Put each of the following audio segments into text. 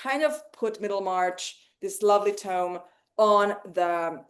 kind of put Middlemarch, this lovely tome, on the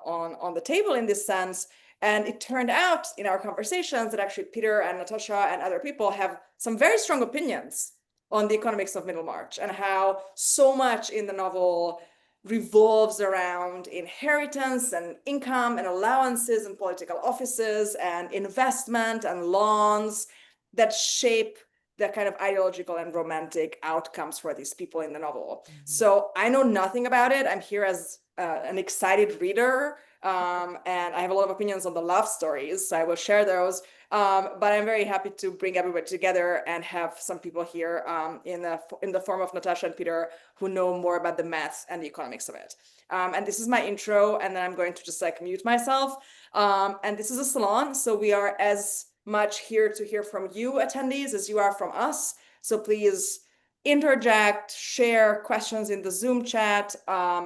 on the table in this sense. And it turned out in our conversations that actually Peter and Natasha and other people have some very strong opinions on the economics of Middlemarch and how so much in the novel revolves around inheritance and income and allowances and political offices and investment and loans that shape the kind of ideological and romantic outcomes for these people in the novel. So I know nothing about it. I'm here as an excited reader, and I have a lot of opinions on the love stories, so I will share those. But I'm very happy to bring everybody together and have some people here in the form of Natasha and Peter who know more about the math and the economics of it. And this is my intro, and then I'm going to just like mute myself. And this is a salon, so we are as much here to hear from you attendees as you are from us. So please interject, share questions in the Zoom chat,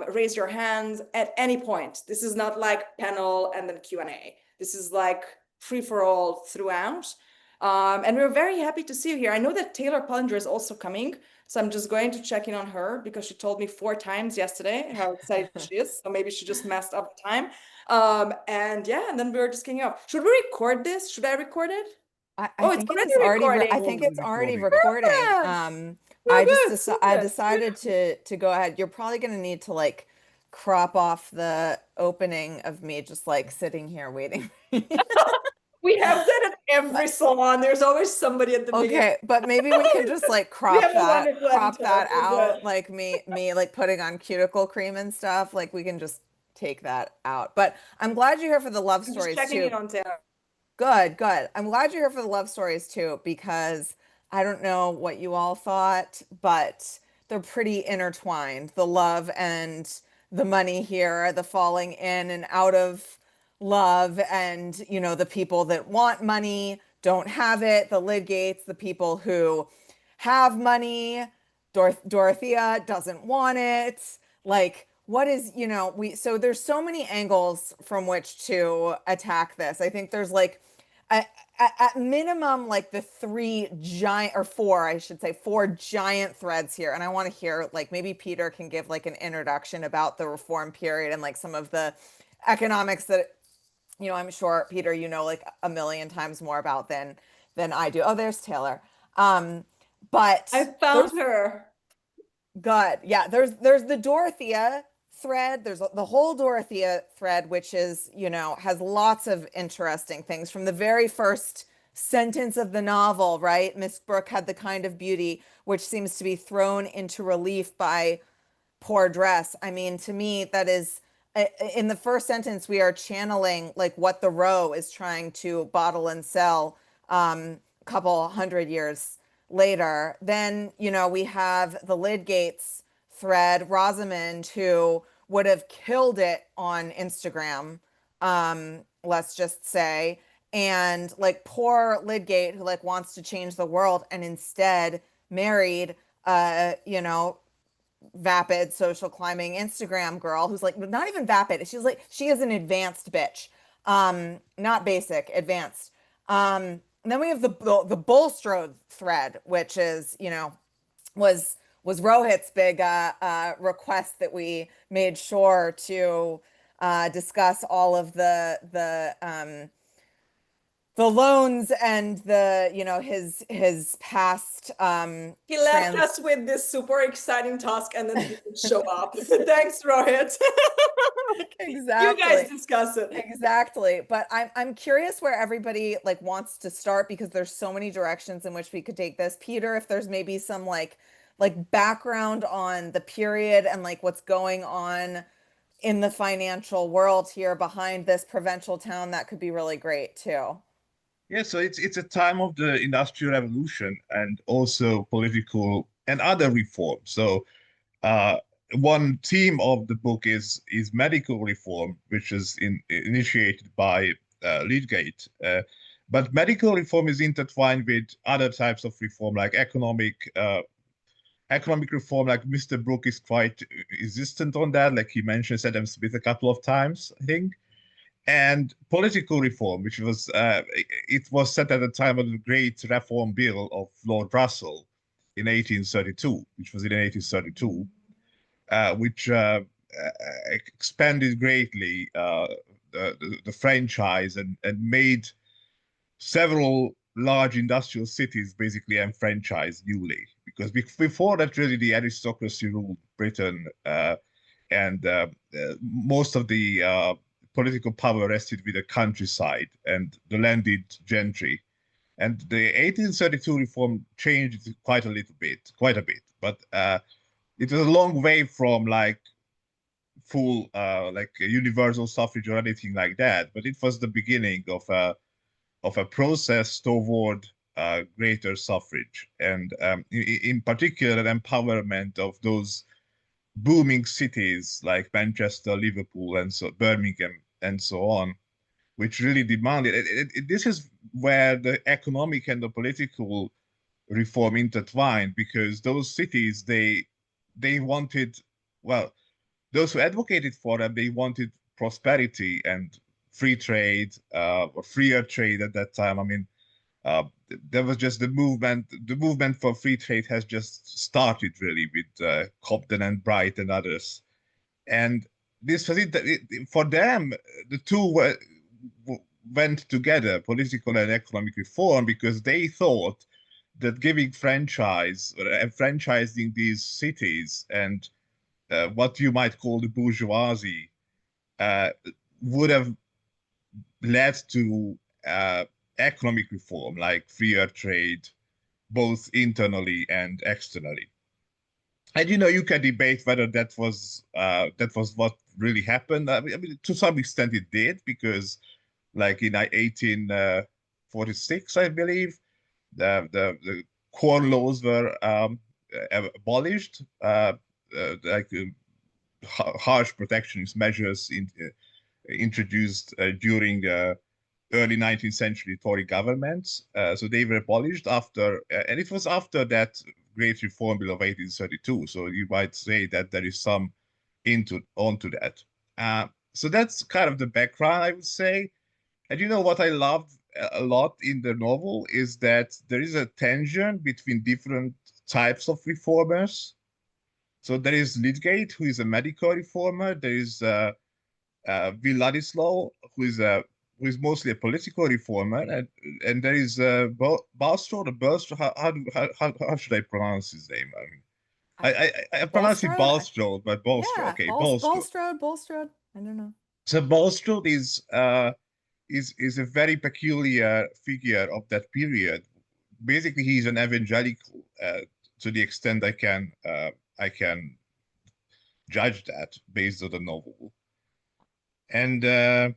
raise your hands at any point. This is not like panel and then Q&A. This is like free for all throughout. And we're very happy to see you here. I know that Taylor Pullinger is also coming, so I'm just going to check in on her because she told me 4 times yesterday how excited she is. So maybe she just messed up the time. And yeah, and then we're just getting up. Should we record this? Should I record it? I think it's already recording. I think it's already recording. I decided to go ahead. You're probably going to need to like crop off the opening of me just like sitting here waiting. We have that at every salon. There's always somebody at the beginning. Okay, but maybe we can just like crop that out, like me like putting on cuticle cream and stuff. Like we can just take that out. But I'm glad you're here for the love stories just checking too. In on Taylor. Good. I'm glad you're here for the love stories too, because I don't know what you all thought, but they're pretty intertwined. The love and the money here, the falling in and out of love, and you know, the people that want money don't have it, the Lydgates, the people who have money, Dorothea doesn't want it. Like, what is, you know, so there's so many angles from which to attack this. I think there's like at minimum like the 3 giant, or 4, I should say, 4 giant threads here. And I want to hear, like, maybe Peter can give like an introduction about the reform period and like some of the economics that, you know, I'm sure Peter, you know, like a million times more about than I do. Oh, there's Taylor. But I found her. Good. Yeah, there's the Dorothea thread. There's the whole Dorothea thread, which is, you know, has lots of interesting things from the very first sentence of the novel, right? Miss Brooke had the kind of beauty which seems to be thrown into relief by poor dress. I mean, to me, that is, in the first sentence, we are channeling like what the Row is trying to bottle and sell a couple hundred years later. Then, you know, we have the Lydgates thread, Rosamond, who would have killed it on Instagram, let's just say, and like poor Lydgate, who like wants to change the world and instead married you know, vapid social climbing Instagram girl who's like not even vapid. She's like, she is an advanced bitch. Not basic, advanced. And then we have the Bulstrode thread, which is, you know, was Rohit's big request that we made sure to discuss all of the loans and the, you know, his past. He left us with this super exciting task and then he didn't show up. Thanks, Rohit. Exactly. You guys discuss it. Exactly. But I'm curious where everybody like wants to start, because there's so many directions in which we could take this. Peter, if there's maybe some like background on the period and like what's going on in the financial world here behind this provincial town, that could be really great too. Yeah, so it's a time of the Industrial Revolution and also political and other reforms. So one theme of the book is medical reform, which is initiated by Lydgate. But medical reform is intertwined with other types of reform, like economic reform. Like Mr. Brooke is quite insistent on that. Like he mentions Adam Smith a couple of times, I think. And political reform, which was it was set at the time of the Great Reform Bill of Lord Russell in 1832, which was in 1832, which expanded greatly the franchise and made several large industrial cities basically enfranchised newly. Because before that, really, the aristocracy ruled Britain, and most of the political power rested with the countryside and the landed gentry. And the 1832 reform changed it quite a bit, but it was a long way from like full like universal suffrage or anything like that. But it was the beginning of a process toward greater suffrage, and in particular, an empowerment of those booming cities like Manchester, Liverpool, and so Birmingham, and so on, which really demanded. This is where the economic and the political reform intertwined, because those cities they wanted, well, those who advocated for them, they wanted prosperity and free trade, or freer trade at that time. I mean, uh, there was just the movement. The movement for free trade has just started really with Cobden and Bright and others. And this was for them. The two went together, political and economic reform, because they thought that giving franchise or franchising these cities and what you might call the bourgeoisie uh, would have led to economic reform, like freer trade, both internally and externally. And you can debate whether that was what really happened. I mean, to some extent it did, because, like in 1846, I believe, the corn laws were abolished, like harsh protectionist measures introduced during early 19th century Tory governments. So they were abolished after, and it was after that Great Reform Bill of 1832. So you might say that there is some onto that. So that's kind of the background, I would say. And what I loved a lot in the novel is that there is a tension between different types of reformers. So there is Lydgate, who is a medical reformer. There is Ladislaw, who is mostly a political reformer, and there is Balstrow or Bulstrow. How should I pronounce his name? I mean, I pronounce it Bulstrode? Balstrow, but Balstrow. Yeah, Okay, Balstrow. Bulstrode. I don't know. So Bulstrow is a very peculiar figure of that period. Basically, he's an evangelical, to the extent I can judge that based on the novel. And there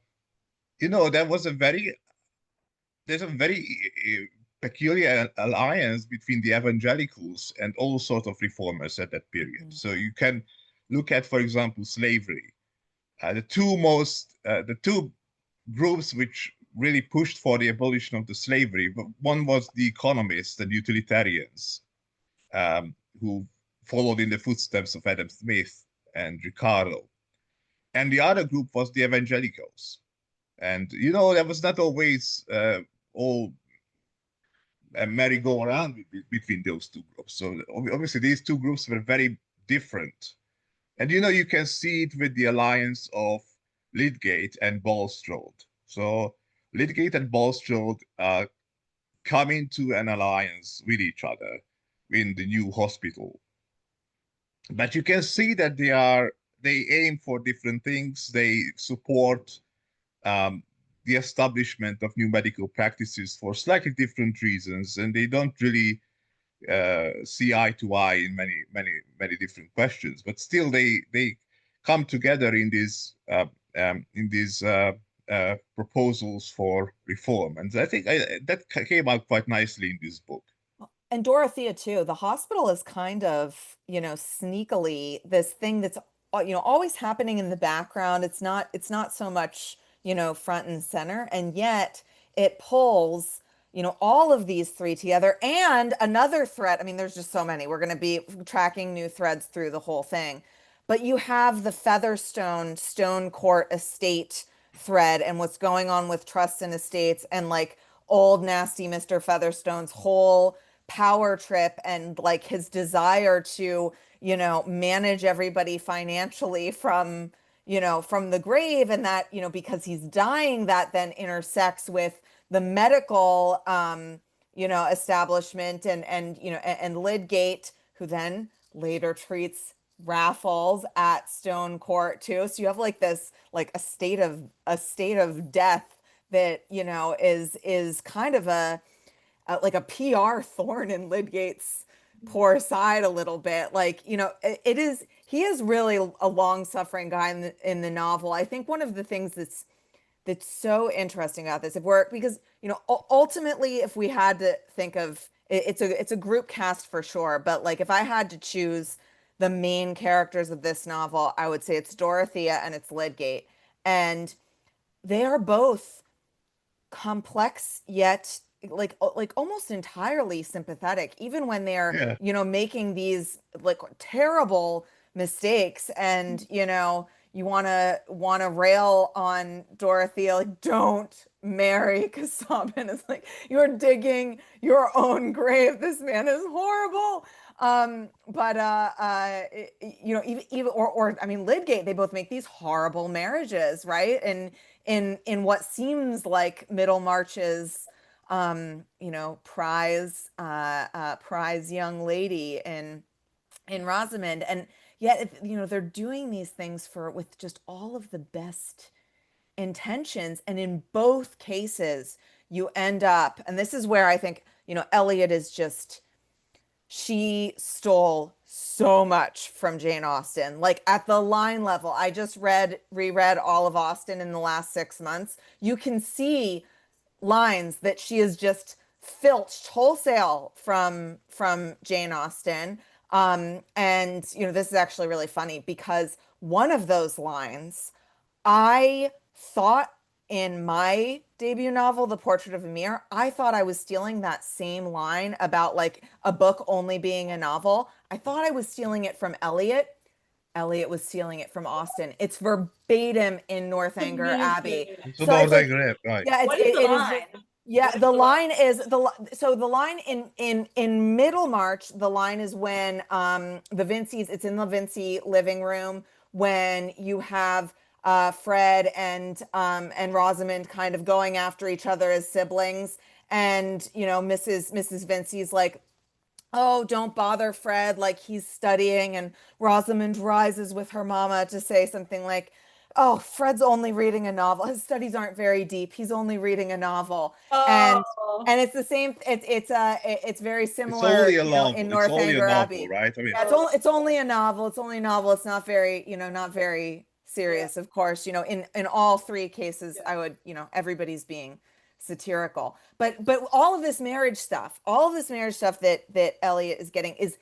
was there's a very peculiar alliance between the evangelicals and all sorts of reformers at that period. So you can look at, for example, slavery. The two groups which really pushed for the abolition of the slavery. One was the economists and utilitarians, who followed in the footsteps of Adam Smith and Ricardo. And the other group was the evangelicals. And, there was not always all a merry-go-round between those two groups. So obviously these two groups were very different. And, you can see it with the alliance of Lydgate and Bulstrode. So Lydgate and Bulstrode come into an alliance with each other in the new hospital. But you can see that they aim for different things. They support the establishment of new medical practices for slightly different reasons, and they don't really see eye to eye in many different questions. But still, they come together in these proposals for reform, and I think that came out quite nicely in this book. And Dorothea too. The hospital is kind of, sneakily this thing that's, always happening in the background. It's not so much, front and center, and yet it pulls, all of these three together. And another thread, I mean, there's just so many. We're going to be tracking new threads through the whole thing. But you have the Featherstone Stone Court estate thread and what's going on with trusts and estates, and like old nasty Mr. Featherstone's whole power trip and like his desire to, you know, manage everybody financially from, you know, from the grave, and that, you know, because he's dying, that then intersects with the medical, you know, establishment and you know, and Lydgate, who then later treats Raffles at Stone Court too. So you have like this, like a state of death that, you know, is kind of like a PR thorn in Lydgate's poor side a little bit. Like, you know, he is really a long-suffering guy in the novel. I think one of the things that's so interesting about this, because, you know, ultimately, if we had to think of it's a group cast for sure, but like if I had to choose the main characters of this novel, I would say it's Dorothea and it's Lydgate. And they are both complex yet like almost entirely sympathetic, even when they're, Yeah. you know, making these like terrible mistakes. And, you know, you want to rail on Dorothea, like, don't marry Kasabian. It's like, you're digging your own grave. This man is horrible. But you know, even or I mean, Lydgate, they both make these horrible marriages, right? And in what seems like Middlemarch's you know, prize young lady in Rosamond. And yet, you know, they're doing these things with just all of the best intentions. And in both cases, you end up, and this is where I think, you know, Eliot is just, she stole so much from Jane Austen. Like at the line level, I just reread all of Austen in the last 6 months. You can see lines that she has just filched wholesale from Jane Austen. And you know, this is actually really funny because one of those lines, I thought in my debut novel, The Portrait of Emir, I thought I was stealing that same line about like a book only being a novel. I thought I was stealing it from Eliot. Eliot was stealing it from Austen. It's verbatim in Northanger Abbey. So So it's like, Northern right. yeah, What is the it is line? yeah, What is the the line? line is so the line in Middlemarch, the line is when the Vincys, it's in the Vincy living room when you have Fred and Rosamond kind of going after each other as siblings, and you know, Mrs. Vincey's like, oh, don't bother Fred, like he's studying. And Rosamond rises with her mama to say something like, oh, Fred's only reading a novel. His studies aren't very deep. He's only reading a novel. And Oh, it's the same, it's very It's similar, only a you know, in novel. It's only a Northanger novel, Abbey. right? I mean, Yeah, it's only a novel. It's only a novel. It's not very, you know, not very yeah, serious, of course. You know, in all three cases, yeah. I would, you know, everybody's being satirical. But all of this marriage stuff that Eliot is getting is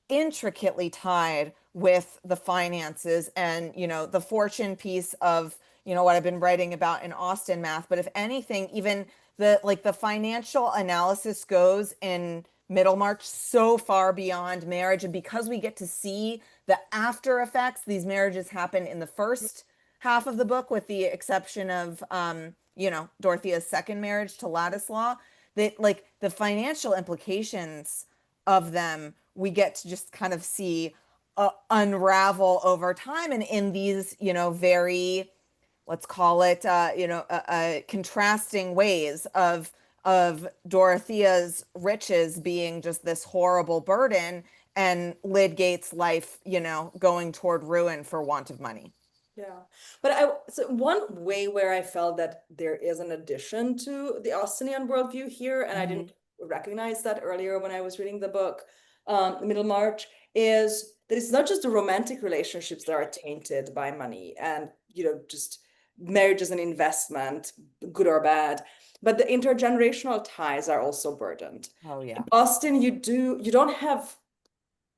intricately tied with the finances and, you know, the fortune piece of, you know, what I've been writing about in Austen math. But if anything, even the financial analysis goes in Middlemarch so far beyond marriage. And because we get to see the after effects, these marriages happen in the first half of the book, with the exception of you know, Dorothea's second marriage to Ladislaw, that like the financial implications of them, we get to just kind of see unravel over time, and in these, you know, very, let's call it, you know, contrasting ways of Dorothea's riches being just this horrible burden, and Lydgate's life, you know, going toward ruin for want of money. Yeah, but so one way where I felt that there is an addition to the Austinian worldview here, and I Mm-hmm. didn't recognize that earlier when I was reading the book, Middlemarch, is that it's not just the romantic relationships that are tainted by money and, you know, just marriage as an investment, good or bad, but the intergenerational ties are also burdened. Oh In yeah. Austen, you don't have,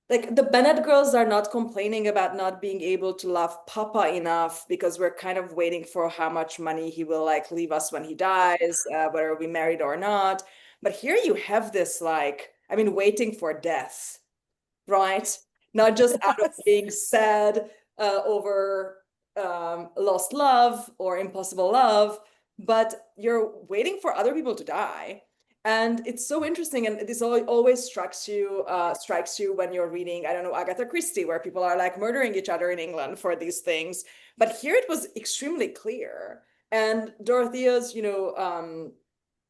like, the Bennett girls are not complaining about not being able to love Papa enough because we're kind of waiting for how much money he will like leave us when he dies, whether we married or not. But here you have this, like, I mean, waiting for death, right? Not just out of being sad over lost love or impossible love, but you're waiting for other people to die. And it's so interesting, and this always strikes you when you're reading, I don't know, Agatha Christie, where people are like murdering each other in England for these things. But here it was extremely clear. And Dorothea's,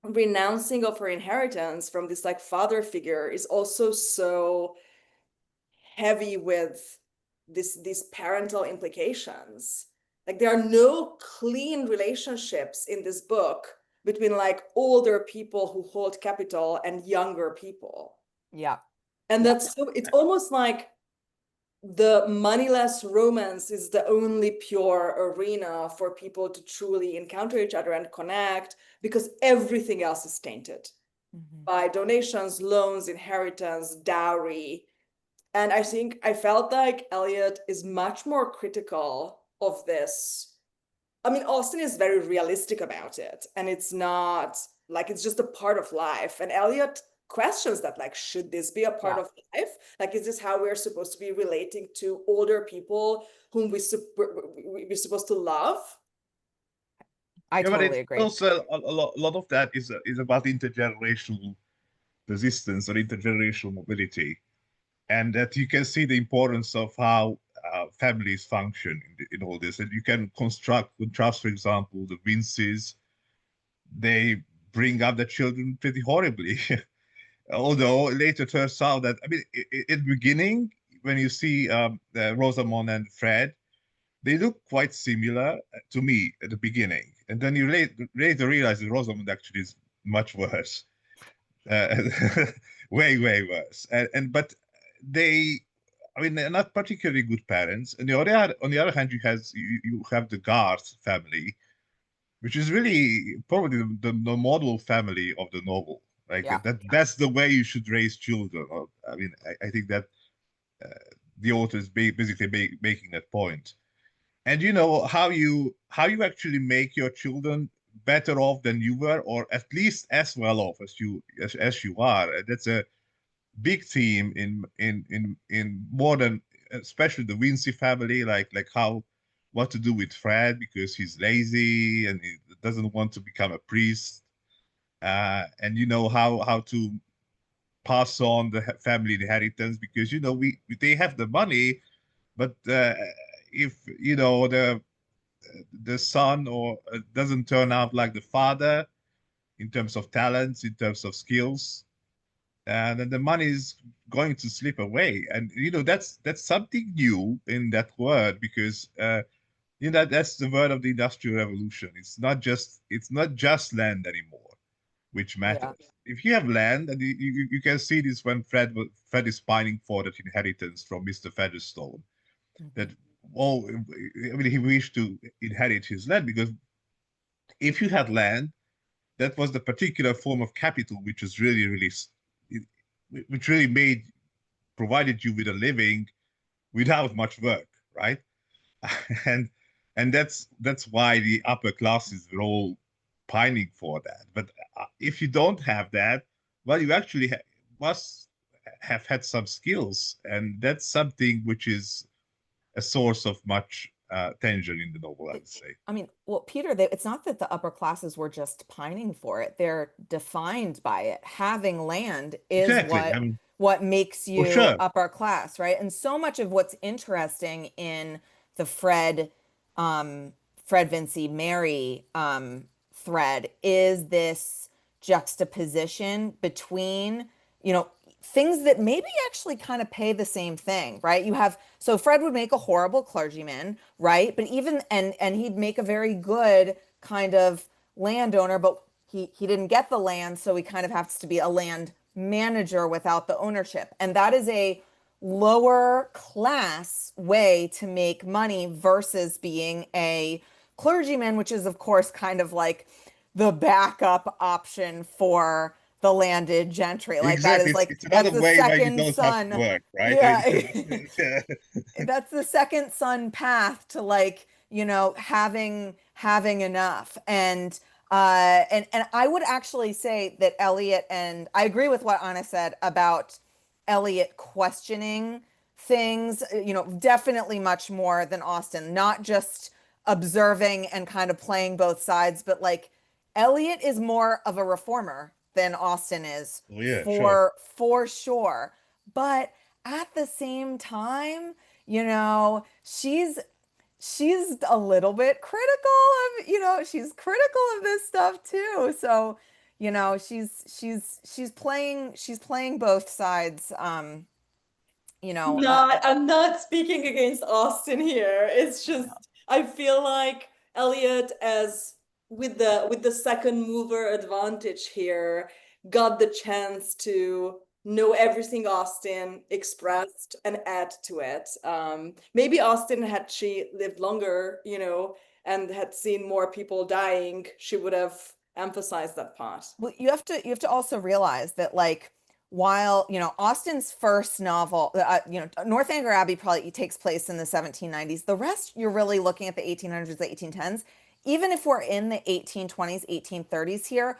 renouncing of her inheritance from this like father figure is also so heavy with these parental implications. Like there are no clean relationships in this book between like older people who hold capital and younger people. Yeah. And that's so, it's almost like the moneyless romance is the only pure arena for people to truly encounter each other and connect, because everything else is tainted by donations, loans, inheritance, dowry. And I think I felt like Eliot is much more critical of this. I mean, Austen is very realistic about it, and it's not like it's just a part of life. And Eliot questions that, like, should this be a part of life? Like, is this how we're supposed to be relating to older people whom we're supposed to love? I Yeah, but totally it's agree. also a lot of that is about intergenerational persistence or intergenerational mobility, and that you can see the importance of how families function in all this. And you can contrast, for example, the Vinces. They bring up the children pretty horribly. Although it later turns out that, I mean, in the beginning, when you see Rosamond and Fred, they look quite similar to me at the beginning. And then you later realize that Rosamond actually is much worse. Uh, way, way worse. But they, I mean, they're not particularly good parents. And on the other hand, you have the Garth family, which is really probably the model family of the novel. Like Yeah. that's the way you should raise children. I mean, I think that uh, the author is basically making that point. And you know how you actually make your children better off than you were, or at least as well off as you are. And that's a big theme in modern, especially the Vinci family, like how what to do with Fred because he's lazy and he doesn't want to become a priest, and you know how to pass on the family inheritance because you know we they have the money, but if you know the son or doesn't turn out like the father in terms of talents, in terms of skills, and then the money is going to slip away. And you know that's something new in that word because you know that's the word of the Industrial Revolution. It's not just land anymore which Yeah. matters. If you have land, and you can see this when Fred is pining for that inheritance from Mr. Featherstone, that oh, I mean he wished to inherit his land because if you had land, that was the particular form of capital which was really which really made provided you with a living without much work, right? and and that's why the upper classes were all pining for that. But if you don't have that, well, you actually must have had some skills, and that's something which is a source of much tension in the novel, I would say. I mean, well, Peter, it's not that the upper classes were just pining for it. They're defined by it. Having land is Exactly. I mean, what makes for you sure. upper class, right? And so much of what's interesting in the Fred Vinci Mary thread is this juxtaposition between, things that maybe actually kind of pay the same thing, right? So Fred would make a horrible clergyman, right? But and he'd make a very good kind of landowner, but he didn't get the land, so he kind of has to be a land manager without the ownership. And that is a lower class way to make money versus being a clergyman, which is of course kind of like the backup option for the landed gentry. Like that Exactly. is like It's that's another the way where you second don't have to son. work, right? I Yeah. mean, yeah. That's the second son path to like, having enough. And I would actually say that Eliot, and I agree with what Anna said about Eliot questioning things, definitely much more than Austen, not just observing and kind of playing both sides, but like Eliot is more of a reformer than Austen is, Oh yeah, sure. for sure. But at the same time, you know, she's a little bit critical of, you know, she's critical of this stuff too. So, you know, she's playing both sides. You know, I'm not speaking against Austen here. It's just I feel like Eliot, as with the second mover advantage here, got the chance to know everything Austen expressed and add to it. Maybe Austen, had she lived longer, you know, and had seen more people dying, she would have emphasized that part. well, you have to also realize that, like, while, you know, Austen's first novel, you know, Northanger Abbey probably takes place in the 1790s. The rest, you're really looking at the 1800s, the 1810s. Even if we're in the 1820s, 1830s here,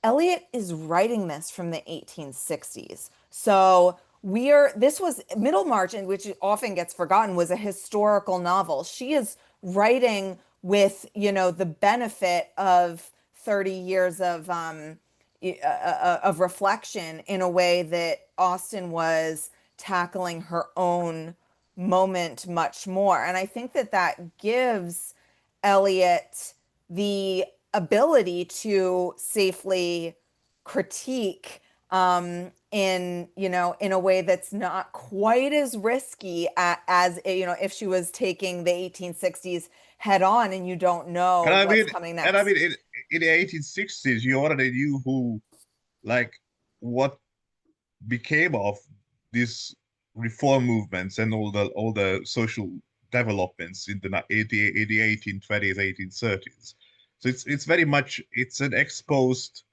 Eliot is writing this from the 1860s. So this was Middlemarch, and which often gets forgotten, was a historical novel. She is writing with, you know, the benefit of 30 years of reflection in a way that Austen was tackling her own moment much more. And I think that that gives Eliot the ability to safely critique in, you know, in a way that's not quite as risky as, you know, if she was taking the 1860s head on and you don't And know I what's mean, coming and I next. mean, in the 1860s, you already knew who, like, what became of these reform movements and all the social developments in the 1820s, 1830s. So it's very much it's an exposed.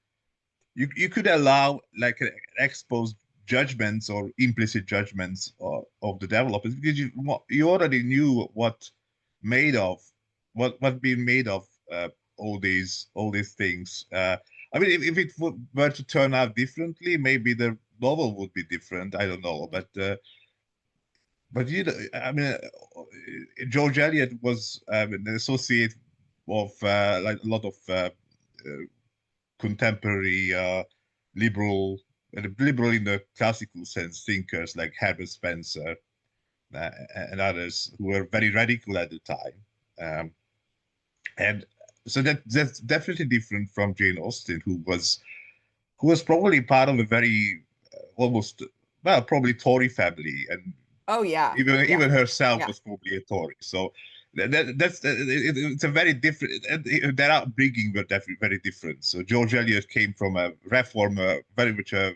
You could allow like exposed judgments or implicit judgments of the developers because you already knew what made of what being made of all these things. I mean, if it were to turn out differently, maybe the novel would be different. I don't know, but you know, I mean, George Eliot was an associate of like a lot of uh, contemporary liberal in the classical sense thinkers like Herbert Spencer and others who were very radical at the time. And so that's definitely different from Jane Austen, who was probably part of a very almost well probably Tory family, and Oh yeah. Yeah. even herself Yeah. was probably a Tory. So it's a very different. Their upbringing were definitely very different. So George Eliot came from a reformer, very much a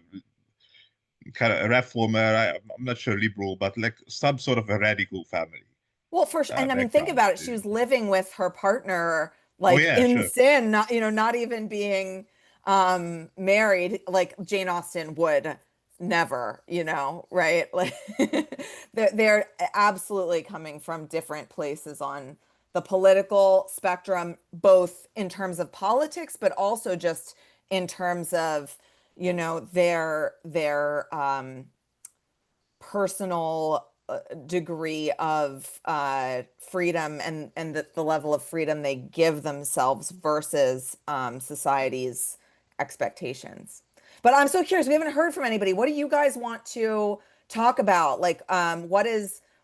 kind of a reformer. I'm not sure liberal, but like some sort of a radical family Well, first, and I mean, think background. about it. She was living with her partner, Oh like yeah, in sure. sin, not, you know, not even being married, like Jane Austen would never, you know, right? Like they're absolutely coming from different places on the political spectrum, both in terms of politics, but also just in terms of, you know, their personal degree of freedom and the level of freedom they give themselves versus society's expectations. But I'm so curious. We haven't heard from anybody. What do you guys want to talk about? Like, what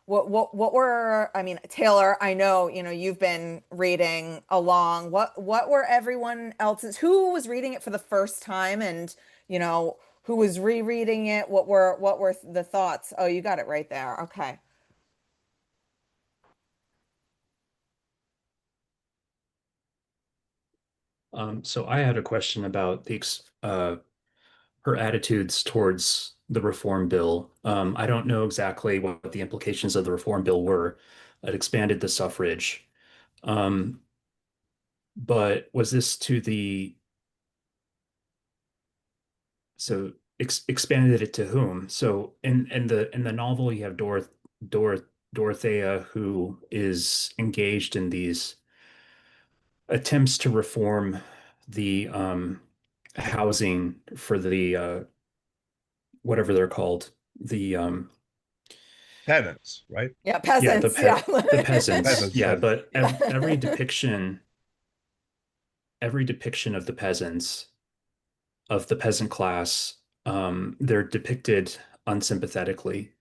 were, I mean, Taylor, I know, you know, you've been reading along. What were everyone else's, who was reading it for the first time, and, you know, who was rereading it? What were the thoughts? Oh, you got it right there. Okay. So I had a question about her attitudes towards the reform bill. I don't know exactly what the implications of the reform bill were. It expanded the suffrage. Um, but was this to the so expanded it to whom? So in the novel, you have Dorothea, who is engaged in these attempts to reform the housing for the whatever they're called, the Tenants, right? Yeah, yeah, peasants. Yeah. the peasants. Peasants, Yeah, but Yeah. every depiction of the peasants of the peasant class, they're depicted unsympathetically.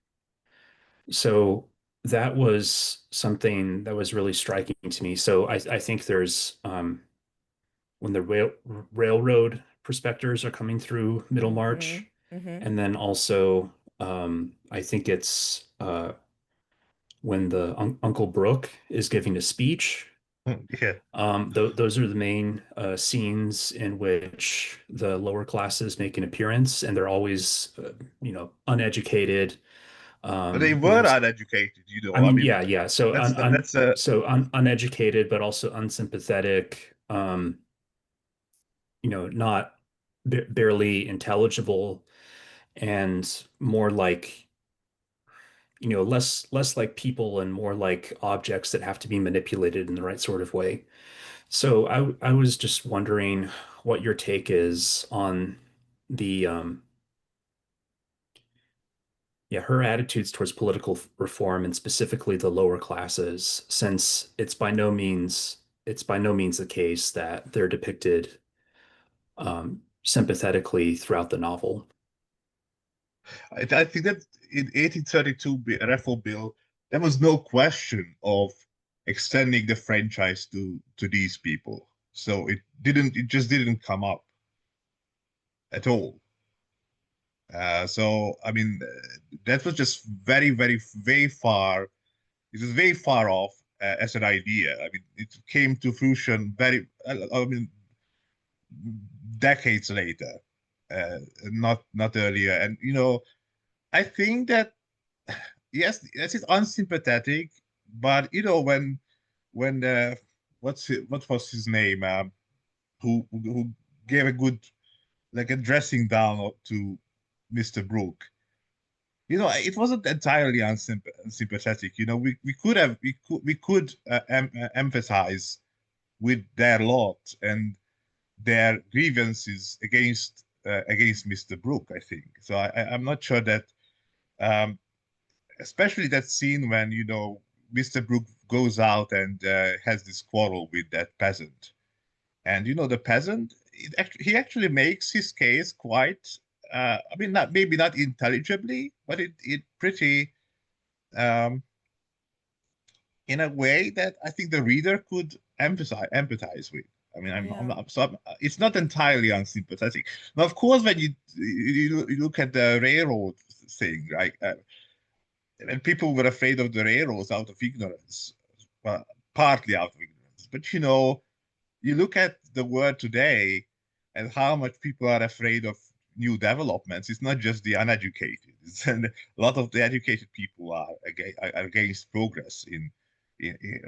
So that was something that was really striking to me. So I think there's when the railroad prospectors are coming through Middlemarch, and then also I think it's when the Uncle Brooke is giving a speech. Yeah. Those are the main scenes in which the lower classes make an appearance, and they're always, uneducated. But they You were know, uneducated, I I mean, mean, yeah, yeah. So that's a uneducated, but also unsympathetic. Not barely intelligible, and more like, less like people and more like objects that have to be manipulated in the right sort of way. So I was just wondering what your take is on the yeah, her attitudes towards political reform and specifically the lower classes, since it's by no means the case that they're depicted sympathetically throughout the novel. I think that in 1832 reform bill, there was no question of extending the franchise to these people. So it just didn't come up at all. So I mean, that was just very, very, very far. It was very far off as an idea. I mean, it came to fruition I mean, decades later, not earlier. And I think that yes, it's unsympathetic, but when the what was his name, who gave a good like a dressing down to Mr. Brooke. It wasn't entirely unsympathetic. We could empathize with their lot and their grievances against Mr. Brooke, I think. So I'm not sure that, um, especially that scene when Mr. Brooke goes out and has this quarrel with that peasant, and the peasant, he actually makes his case quite. I mean, not maybe not intelligibly, but it pretty um, in a way that I think the reader could empathize with. I mean, I'm Yeah. not, so it's not entirely unsympathetic. Now, of course, when you look at the railroad thing, right, and people were afraid of the railroads out of ignorance, well, partly out of ignorance. But you look at the world today and how much people are afraid of new developments. It's not just the uneducated. And a lot of the educated people are against progress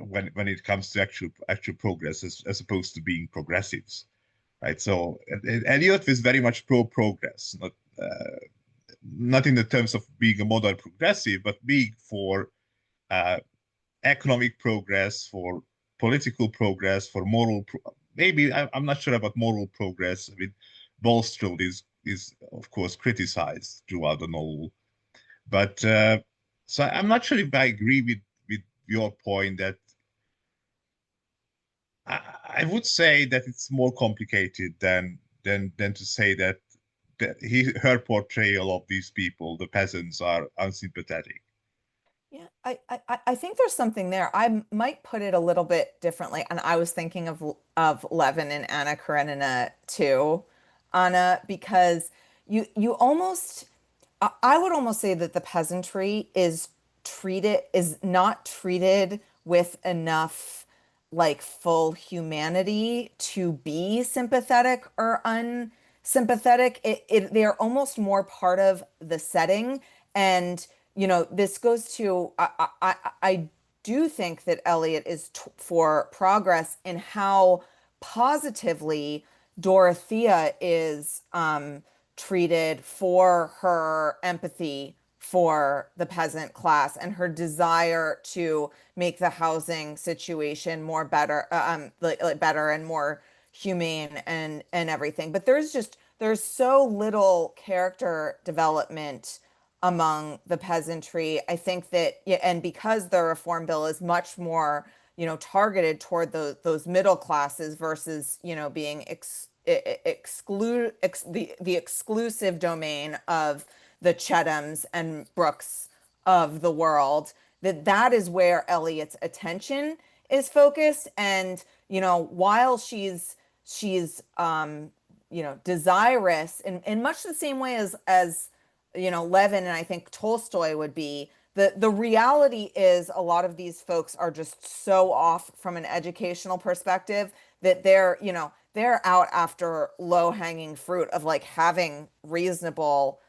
when it comes to actual progress as opposed to being progressives, right? So Eliot is very much pro progress, not in the terms of being a modern progressive, but being for uh, economic progress, for political progress, for maybe I'm not sure about moral progress. I mean, Bulstrode is of course criticized throughout the novel, but so I'm not sure if I agree with your point that I would say that it's more complicated than to say that her portrayal of these people, the peasants, are unsympathetic. Yeah, I think there's something there. I might put it a little bit differently, and I was thinking of Levin and Anna Karenina too, Anna, because you almost I would almost say that the peasantry is not treated with enough like full humanity to be sympathetic or unsympathetic. They're almost more part of the setting. And, this goes to, I do think that Eliot is t for progress in how positively Dorothea is treated for her empathy for the peasant class and her desire to make the housing situation more better, like better and more humane and everything. But there's so little character development among the peasantry. I think that, yeah, and because the reform bill is much more, targeted toward those middle classes versus, being the exclusive domain of the Chathams and Brooks of the world, that is where Eliot's attention is focused. And, while she's desirous in much the same way as Levin and I think Tolstoy would be, the reality is a lot of these folks are just so off from an educational perspective that they're out after low-hanging fruit of like having reasonable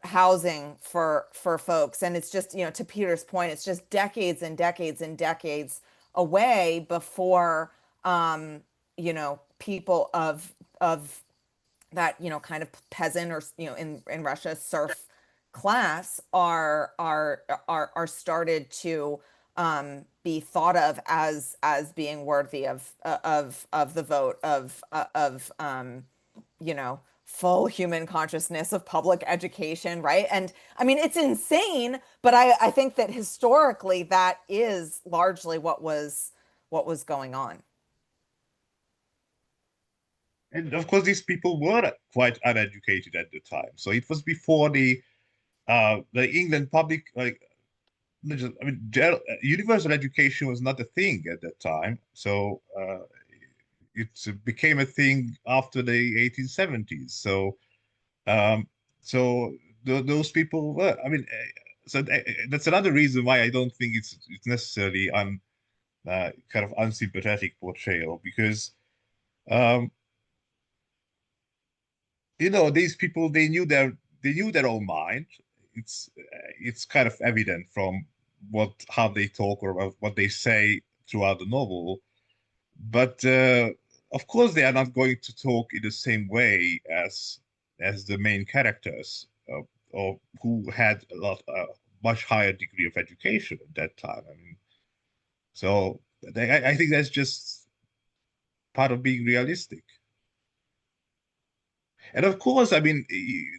housing for folks. And it's just, to Peter's point, it's just decades and decades and decades away before people of that, kind of peasant or, in Russia, serf class are started to be thought of as being worthy of the vote of full human consciousness, of public education, right? And I mean, it's insane, but I think that historically that is largely what was going on. And of course, these people were quite uneducated at the time. So it was before the England public, like, I mean, universal education was not a thing at that time. So it became a thing after the 1870s. So those people were, I mean, that's another reason why I don't think it's necessarily kind of unsympathetic portrayal, because um, these people, they knew their own mind. It's kind of evident from how they talk or what they say throughout the novel. But of course, they are not going to talk in the same way as the main characters, or who had much higher degree of education at that time. I mean, so I think that's just part of being realistic. And of course, I mean,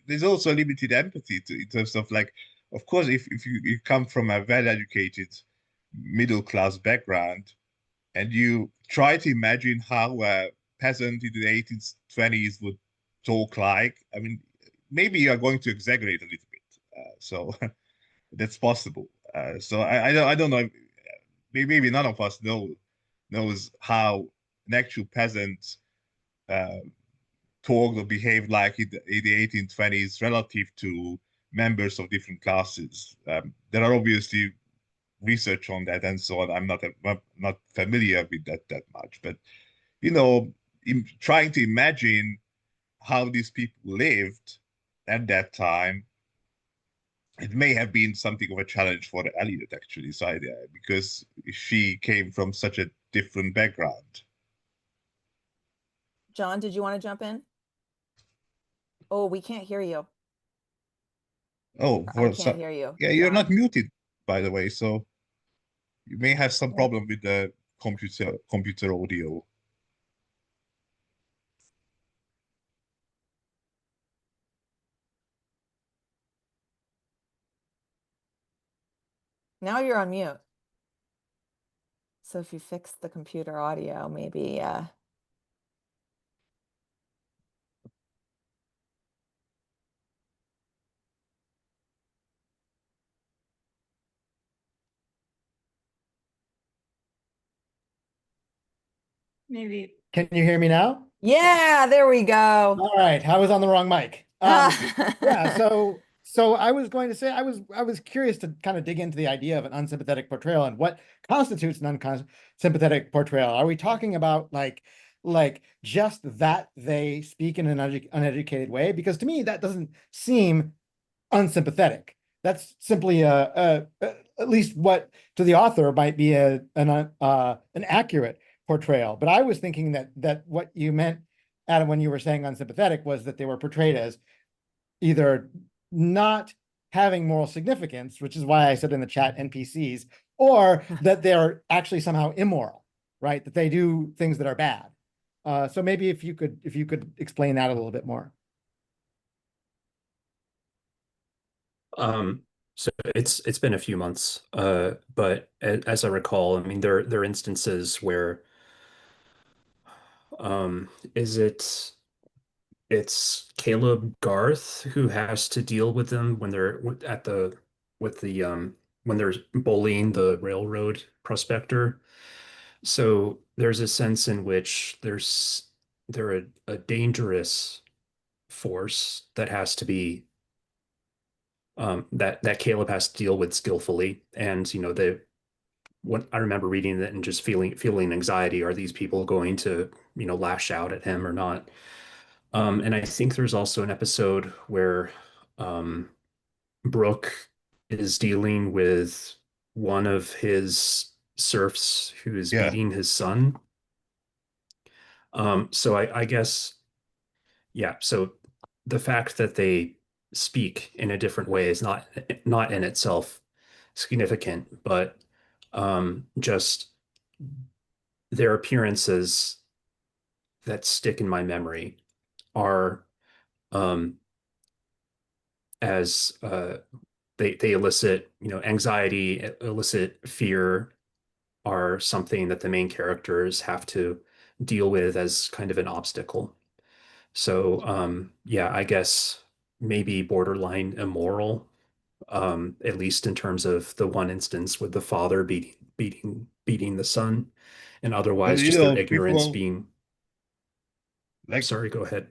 there's also limited empathy in terms of, like, of course, if you come from a well-educated middle class background and you try to imagine how a peasant in the 1820s would talk like, I mean, maybe you are going to exaggerate a little bit. So that's possible. So I don't know. Maybe none of us knows how an actual peasant uh, talked or behaved like in the 1820s relative to members of different classes. There are obviously research on that and so on. I'm not familiar with that much, but in trying to imagine how these people lived at that time, it may have been something of a challenge for Eliot, actually, because she came from such a different background. John, did you want to jump in? Oh, we can't hear you. Oh, I can't hear you. Yeah, you're John. not muted, by the way, so you may have some problem with the computer audio. Now you're on mute. So if you fix the computer audio, maybe Maybe. Can you hear me now? yeah, there we go. All right, I was on the wrong mic. Yeah, so I was going to say I was curious to kind of dig into the idea of an unsympathetic portrayal and what constitutes an unsympathetic portrayal. Are we talking about like just that they speak in an uneducated way? Because to me that doesn't seem unsympathetic. That's simply at least what to the author might be an accurate portrayal. But I was thinking that what you meant, Adam, when you were saying unsympathetic, was that they were portrayed as either not having moral significance, which is why I said in the chat NPCs, or that they're actually somehow immoral, right? That they do things that are bad. So maybe if you could explain that a little bit more. So it's been a few months, but as I recall, I mean, there are instances where Is it it's Caleb Garth who has to deal with them when they're at the with the when they're bullying the railroad prospector. So there's a sense in which they're a dangerous force that has to be that Caleb has to deal with skillfully. And they what I remember reading that and just feeling anxiety. Are these people going to, lash out at him or not? And I think there's also an episode where um, Brooke is dealing with one of his serfs who is Yeah. beating his son. So I guess, yeah. So the fact that they speak in a different way is not in itself significant, but just their appearances that stick in my memory are um, as they elicit, anxiety, elicit fear, are something that the main characters have to deal with as kind of an obstacle. So yeah, I guess maybe borderline immoral, at least in terms of the one instance with the father beating the son, and But otherwise just their ignorance people being. like, Sorry, go ahead.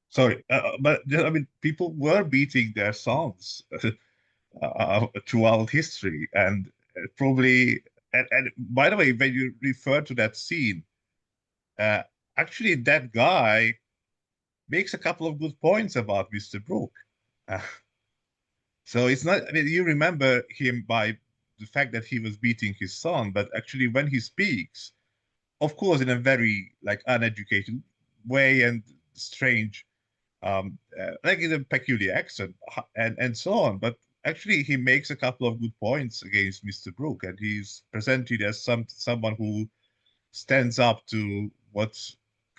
sorry, but I mean, people were beating their sons throughout history, and probably. And by the way, when you refer to that scene, uh, actually, that guy makes a couple of good points about Mr. Brooke. Uh, so it's not, I mean, you remember him by the fact that he was beating his son, but actually, when he speaks, of course, in a very like uneducated way and strange, like in a peculiar accent and so on. But actually, he makes a couple of good points against Mr. Brooke, and he's presented as someone who stands up to what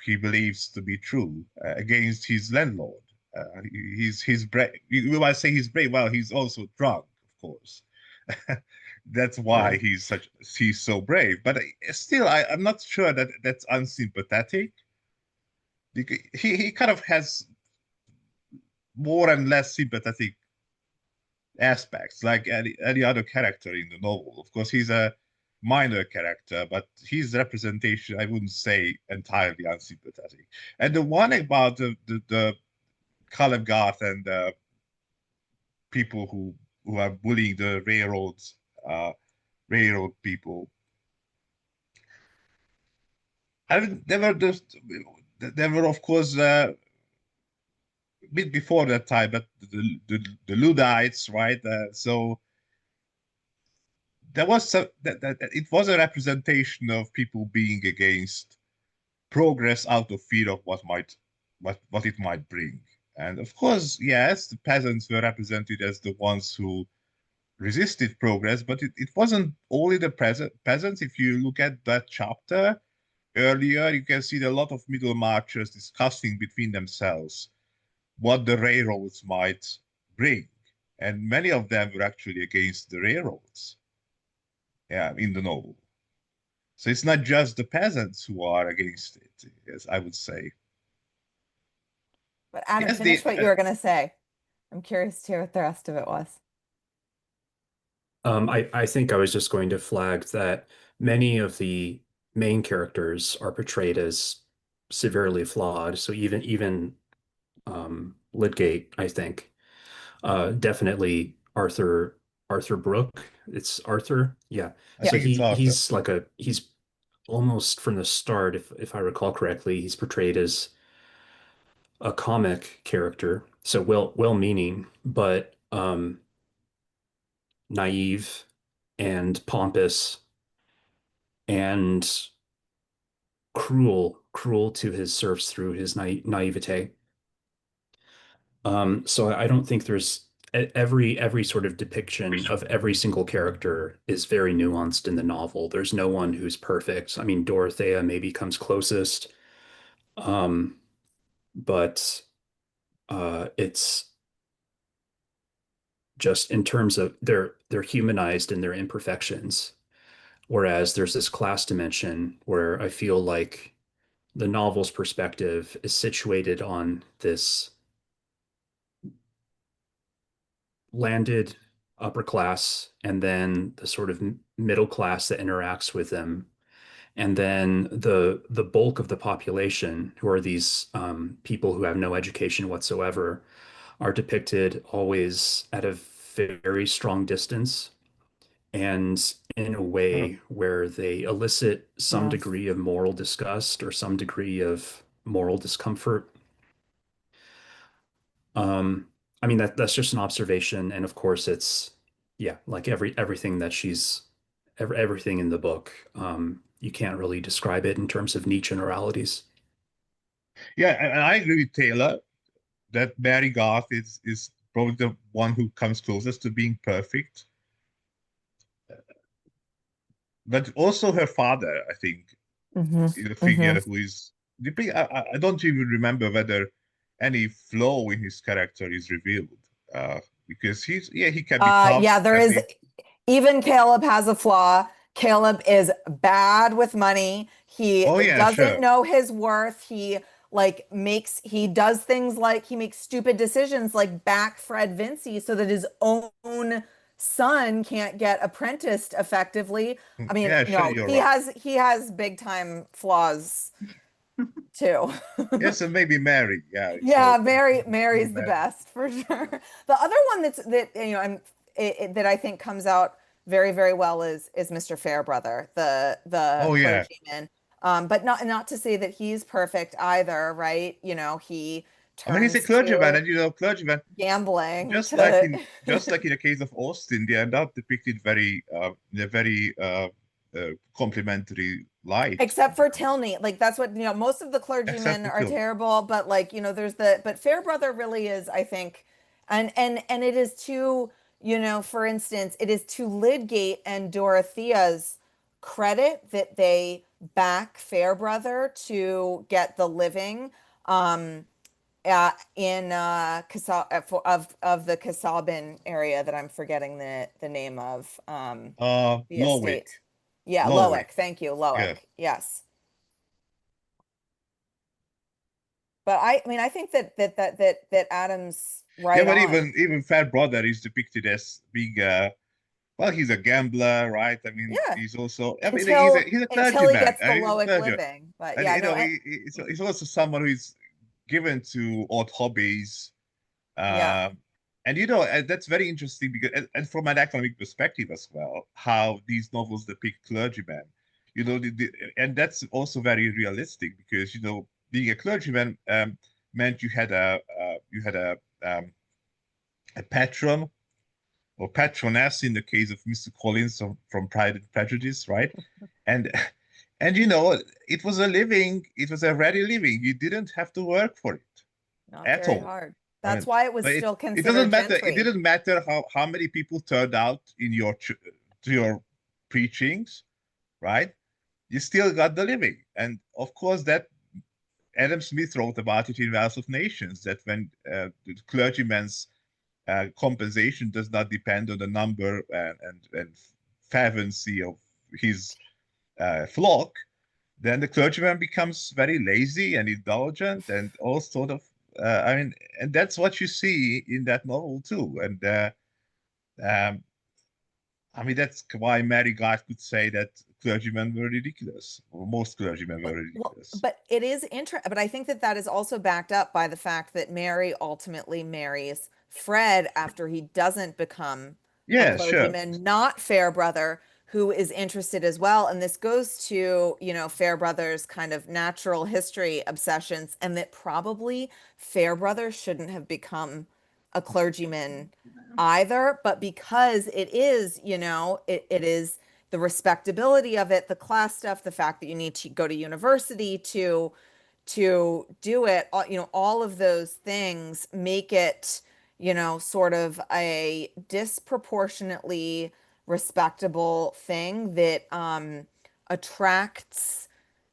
he believes to be true against his landlord. He's brave. You might say he's brave. Well, he's also drunk, of course. That's why Right. he's so brave. But still, I'm not sure that that's unsympathetic. He kind of has more and less sympathetic aspects, like any other character in the novel. Of course, he's a minor character, but his representation, I wouldn't say entirely unsympathetic. And the one about the Caleb Garth and people who are bullying the railroad people. I mean, there were of course a bit before that time, but the Luddites, right? So there was that it was a representation of people being against progress out of fear of what it might bring. And of course, yes, the peasants were represented as the ones who resisted progress, but it wasn't only the peasants. If you look at that chapter earlier, you can see a lot of Middlemarchers discussing between themselves what the railroads might bring. And many of them were actually against the railroads, yeah, in the novel. So it's not just the peasants who are against it, yes, I would say. But Adam, Yes, finish what you were going to say. I'm curious to hear what the rest of it was. I think I was just going to flag that many of the main characters are portrayed as severely flawed. So even Lydgate, I think, definitely Arthur Brooke. It's Arthur, yeah. I Yeah. So think it's Arthur. he's almost from the start, if I recall correctly, he's portrayed as a comic character, so well-meaning, but naive and pompous and cruel to his serfs through his naivete. So I don't think there's every sort of depiction of every single character is very nuanced in the novel. There's no one who's perfect. I mean, Dorothea maybe comes closest, um, but it's just in terms of they're humanized in their imperfections. Whereas there's this class dimension where I feel like the novel's perspective is situated on this landed upper class and then the sort of middle class that interacts with them. And then the bulk of the population, who are these people who have no education whatsoever, are depicted always at a very strong distance and in a way where they elicit some Yes. degree of moral disgust or some degree of moral discomfort. I mean that's just an observation, and of course it's yeah, like everything that everything in the book. You can't really describe it in terms of niche generalities. Yeah, and I agree with Taylor that Mary Garth is probably the one who comes closest to being perfect. But also her father, I think, is a figure who is deeply. I don't even remember whether any flaw in his character is revealed. Because he can be tough. Yeah, there is. Even Caleb has a flaw. Caleb is bad with money. He Oh yeah, doesn't sure. know his worth. He he does things like he makes stupid decisions like back Fred Vinci so that his own son can't get apprenticed effectively. I mean, Yeah, sure, no, you're right. he has big time flaws too. Yes, and maybe Mary. Yeah, Yeah, so Mary's the Mary. best for sure. The other one that I think comes out very, very well is Mr. Fairbrother, the Oh yeah. clergyman. But not to say that he's perfect either, right? You know, he I mean, he's a turns clergyman, to and clergymen, gambling just like to in the case of Austen, they are not depicted very in a very complimentary light. except for Tilney. Like that's what, most of the Except clergymen for are Tilly. terrible, but but Fairbrother really is, I think, and it is to, for instance, it is to Lydgate and Dorothea's credit that they back Fairbrother to get the living in of the Casaubon area that I'm forgetting the name of the Lowick. estate. Yeah, Lowick. Lowick. Thank you, Yeah. Lowick. Yes. But I mean, I think that Adam's Yeah, right but on. even Fairbrother is depicted as being well, he's a gambler, right? I mean, Yeah, he's also, I mean, until he's a he clergyman. gets the He's a Lowick clergyman. living. But And yeah, you no, know, he's also someone who is given to odd hobbies. yeah. Um, and and that's very interesting because, and from an economic perspective as well, how these novels depict clergymen. And that's also very realistic because being a clergyman meant you had a patron or patroness in the case of Mr. Collins from Pride and Prejudice, right? And and it was a living, it was a ready living. You didn't have to work for it Not at very all. hard. I That's mean, why it was but still it doesn't considered matter. It gentry. didn't matter how many people turned out in to your preachings, right? You still got the living, and of course that Adam Smith wrote about it in Wealth of Nations that when the clergyman's compensation does not depend on the number and fervency of his flock, then the clergyman becomes very lazy and indulgent and all sort of I mean, and that's what you see in that novel too. And um, I mean, that's why Mary Garth could say that clergymen were ridiculous, or most clergymen were ridiculous. But it is interesting. But I think that is also backed up by the fact that Mary ultimately marries Fred after he doesn't become a Yeah, sure. clergyman, not Fairbrother, who is interested as well. And this goes to, Fairbrother's kind of natural history obsessions, and that probably Fairbrother shouldn't have become a clergyman either. But because it is, it is the respectability of it, the class stuff, the fact that you need to go to university to do it, all of those things make it, sort of a disproportionately respectable thing that attracts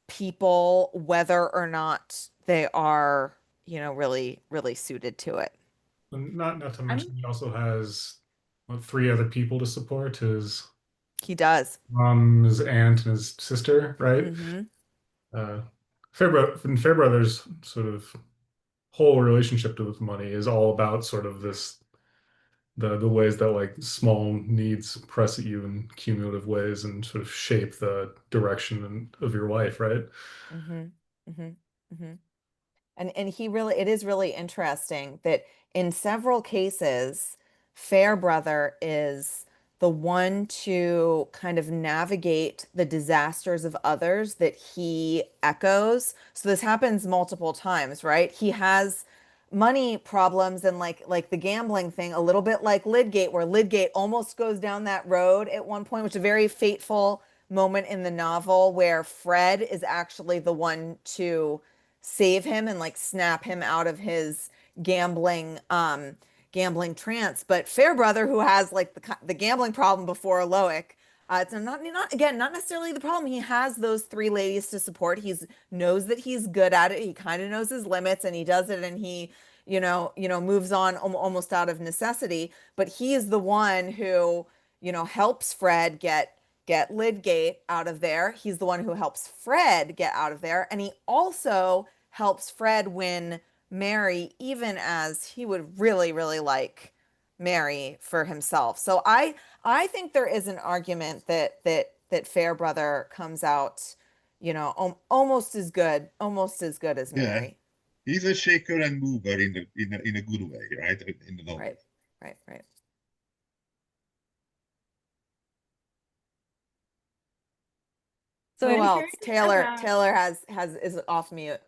people whether or not they are, really, really suited to it. And not to mention, he also has three other people to support: his He does. mom, his aunt, and his sister, right? Hmm. Uh, Fairbrother's sort of whole relationship with money is all about sort of this the ways that like small needs press at you in cumulative ways and sort of shape the direction of your life, right? Mm-hmm. Mm-hmm. Mm-hmm. And it is really interesting that in several cases, Fairbrother is the one to kind of navigate the disasters of others that he echoes. So this happens multiple times, right? He has money problems and like the gambling thing, a little bit like Lydgate, where Lydgate almost goes down that road at one point, which is a very fateful moment in the novel where Fred is actually the one to save him and like snap him out of his gambling trance. But Fairbrother, who has like the gambling problem before Loic, it's not necessarily the problem. He has those three ladies to support. He's knows that he's good at it. He kind of knows his limits and he does it, and he moves on almost out of necessity. But he is the one who helps Fred get Lydgate out of there. He's the one who helps Fred get out of there, and he also helps Fred win Mary, even as he would really, really like Mary for himself. So I think there is an argument that Fairbrother comes out, almost as good as Yeah. Mary. He's a shaker and mover in a good way, right? In the novel. Right. So Who I'm else? curious Taylor about, Taylor is off mute.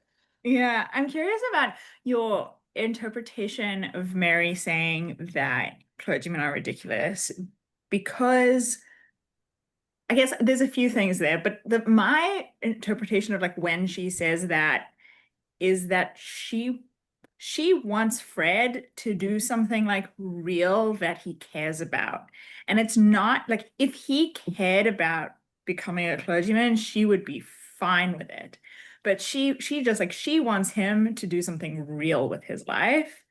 yeah, I'm curious about your interpretation of Mary saying that clergymen are ridiculous, because I guess there's a few things there, but my interpretation of like when she says that is that she wants Fred to do something like real that he cares about. And it's not like if he cared about becoming a clergyman, she would be fine with it. But she just like she wants him to do something real with his life.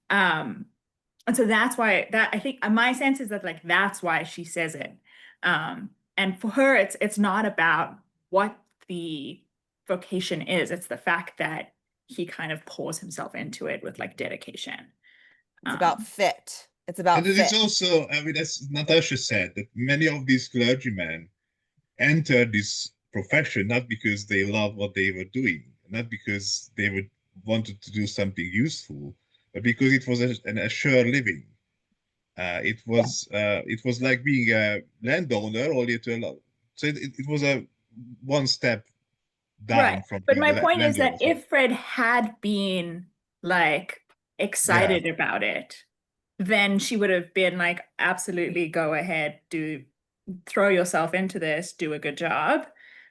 And so that's why that I think my sense is that like that's why she says it. And for her, it's not about what the vocation is. It's the fact that he kind of pours himself into it with like dedication. It's about fit. It's about And it fit. is also, I mean, as Natasha said, that many of these clergymen enter this profession not because they love what they were doing, not because they wanted to do something useful, but because it was a sure living. It was like being a landowner, only to a so it was a one step down Right. from But being my a point is that landowner. if Fred had been like Yeah, excited about it, then she would have been like, absolutely go ahead, throw yourself into this, do a good job.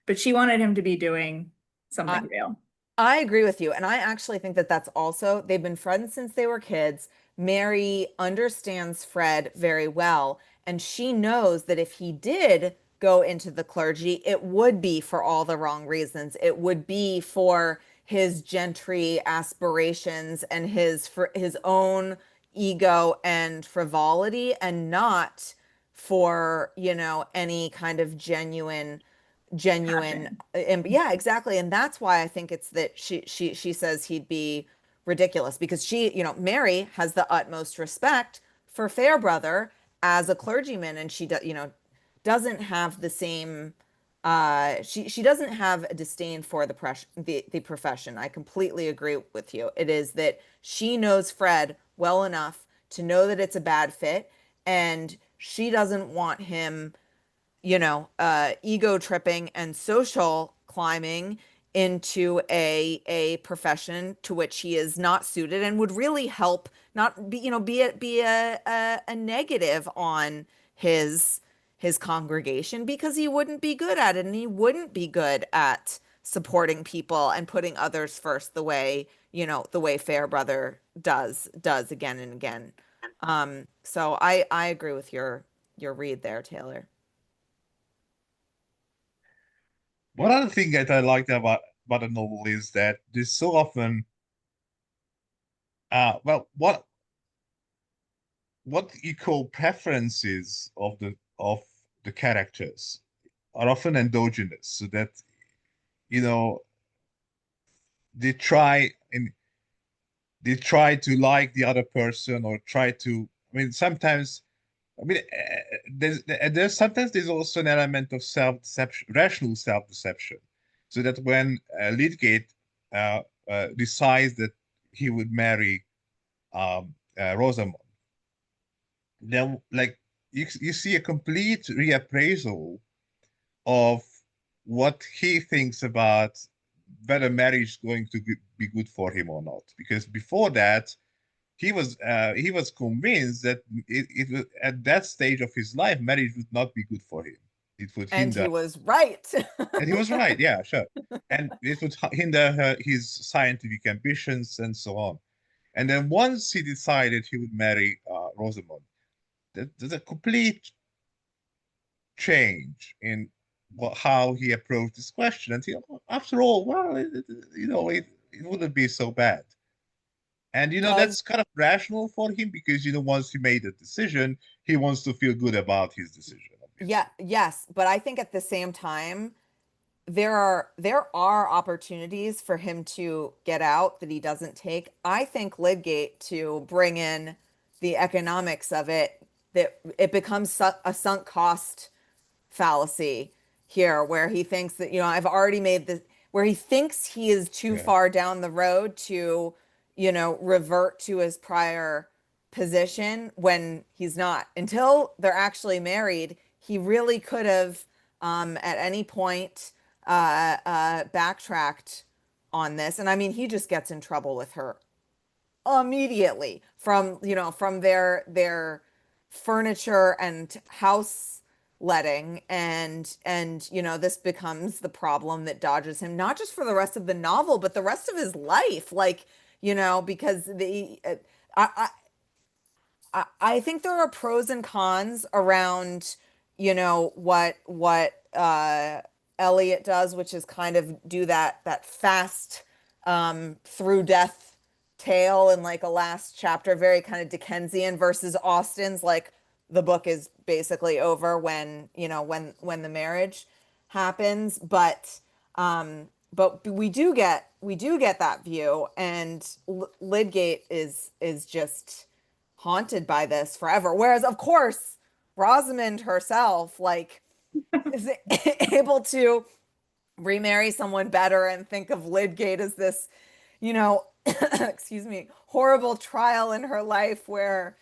But she wanted him to be doing something real. I agree with you. And I actually think that that's also, they've been friends since they were kids. Mary understands Fred very well. And she knows that if he did go into the clergy, it would be for all the wrong reasons. It would be for his gentry aspirations and for his own ego and frivolity, and not for, any kind of genuine and yeah, exactly. And that's why I think it's that she says he'd be ridiculous, because Mary has the utmost respect for Fairbrother as a clergyman, and she doesn't have the same she doesn't have a disdain for the profession. I completely agree with you. It is that she knows Fred well enough to know that it's a bad fit, and she doesn't want him ego tripping and social climbing into a profession to which he is not suited, and would really help not be a negative on his congregation, because he wouldn't be good at it, and he wouldn't be good at supporting people and putting others first the way Fairbrother does again and again. So I agree with your read there, Taylor. one other thing that I liked about the novel is that there's so often, well, what you call preferences of the characters are often endogenous, so that you know they try and they try to like the other person or try to. I mean, sometimes. I mean, there's sometimes there's also an element of self-deception, rational self-deception, so that when Lydgate decides that he would marry Rosamond, then like you see a complete reappraisal of what he thinks about whether marriage is going to be good for him or not. Because before that, he was convinced that it was at that stage of his life, marriage would not be good for him. It would And he hinder, was right. and he was right. Yeah, sure. And it would hinder his scientific ambitions and so on. And then once he decided he would marry Rosamond, there's a complete change in how he approached this question. And he, after all, well, it wouldn't be so bad. And Does that's kind of rational for him because once he made a decision, he wants to feel good about his decision, obviously. yes, but I think at the same time, there are opportunities for him to get out that he doesn't take. I think Lydgate, to bring in the economics of it, that it becomes a sunk cost fallacy here, where he thinks that, I've already made this, where he thinks he is too Yeah. far down the road to, revert to his prior position when he's not. Until they're actually married, he really could have, at any point, backtracked on this. And I mean, he just gets in trouble with her immediately from their furniture and house letting, and this becomes the problem that dodges him, not just for the rest of the novel but the rest of his life, like, because I, I think there are pros and cons around, what Eliot does, which is kind of do that fast through death tale in like a last chapter, very kind of Dickensian, versus Austen's like the book is basically over when, when the marriage happens. But we do get that view, and Lydgate is just haunted by this forever. Whereas, of course, Rosamond herself, like, is able to remarry someone better and think of Lydgate as this, excuse me, horrible trial in her life where,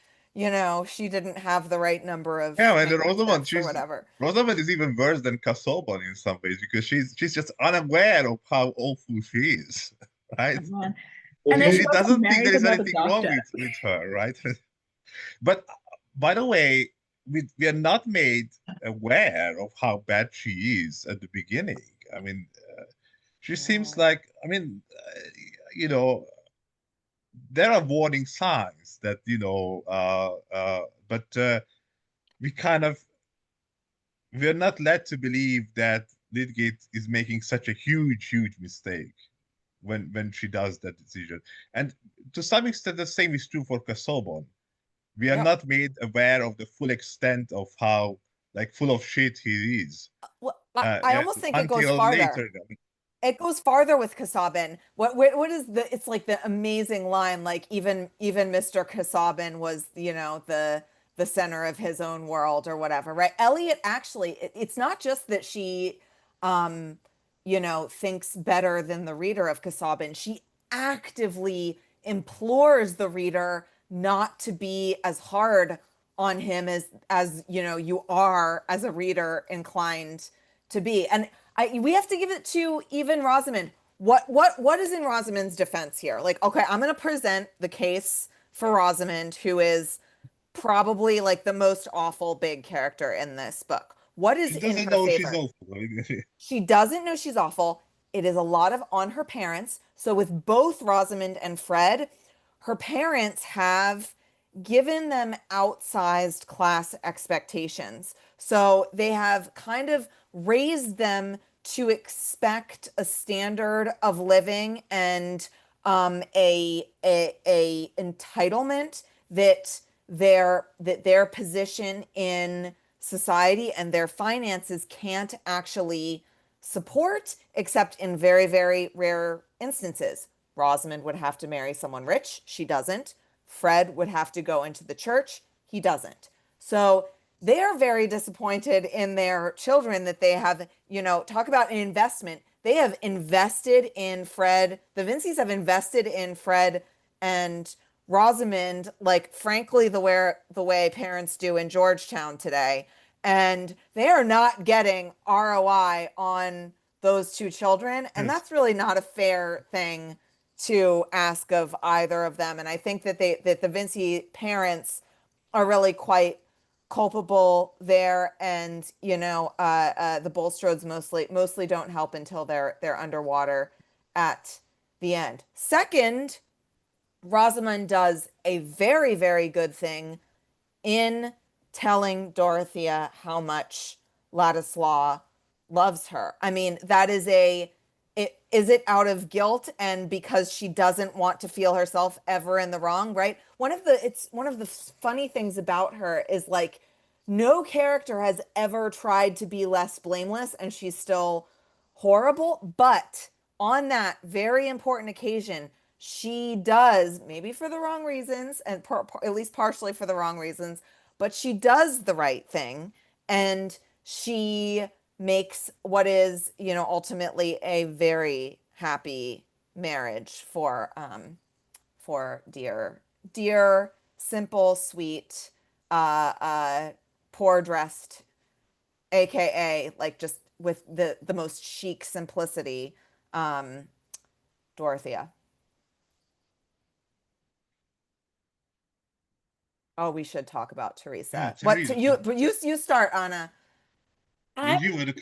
she didn't have the right number of Yeah, and handkerchiefs or whatever. Rosamond is even worse than Casaubon in some ways because she's just unaware of how awful she is, right? And Well, then She she also doesn't think there marries is another anything wrong doctor. with her, right? But by the way, we are not made aware of how bad she is at the beginning. I mean, she seems like, I mean, you know, there are warning signs that, but we kind of, we're not led to believe that Lydgate is making such a huge mistake when she does that decision. And to some extent, the same is true for Casaubon. We are Yep. not made aware of the full extent of how like full of shit he is Well, I almost think it goes until farther. later. It goes farther with Casaubon. What is it's like the amazing line, like even Mr. Casaubon was, the center of his own world or whatever, right? Eliot actually, it's not just that she thinks better than the reader of Casaubon. She actively implores the reader not to be as hard on him as you are as a reader inclined to be. And we have to give it to even Rosamond. What is in Rosamond's defense here? Like, okay, I'm going to present the case for Rosamond, who is probably like the most awful big character in this book. What is She in doesn't her know she's favor? awful. She doesn't know she's awful. It is a lot of on her parents. So with both Rosamond and Fred, her parents have given them outsized class expectations. So they have kind of raised them to expect a standard of living and a entitlement that their position in society and their finances can't actually support, except in very, very rare instances. Rosamond would have to marry someone rich. She doesn't. Fred would have to go into the church. He doesn't. So they are very disappointed in their children that they have, talk about an investment. They have invested in Fred. The Vinceys have invested in Fred and Rosamond, like, frankly, the way parents do in Georgetown today. And they are not getting ROI on those two children. And that's really not a fair thing to ask of either of them. And I think that the Vincy parents are really quite culpable there. And, the Bulstrodes mostly don't help until they're underwater at the end. Second, Rosamond does a very, very good thing in telling Dorothea how much Ladislaw loves her. I mean, is it out of guilt and because she doesn't want to feel herself ever in the wrong, right? One of the funny things about her is, like, no character has ever tried to be less blameless and she's still horrible. But on that very important occasion, she does, maybe for the wrong reasons, and at least partially for the wrong reasons, but she does the right thing, and she makes what is, ultimately a very happy marriage for dear, simple, sweet, poor dressed, aka, like, just with the most chic simplicity, Dorothea. Oh, we should talk about Teresa. You start, Anna. You were the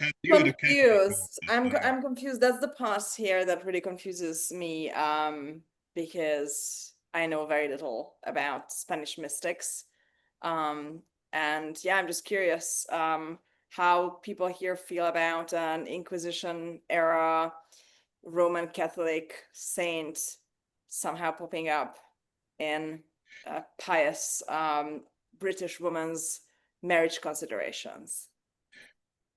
confused. I'm confused. That's the part here that really confuses me, because I know very little about Spanish mystics, and yeah, I'm just curious how people here feel about an Inquisition era Roman Catholic saint somehow popping up in pious British woman's marriage considerations.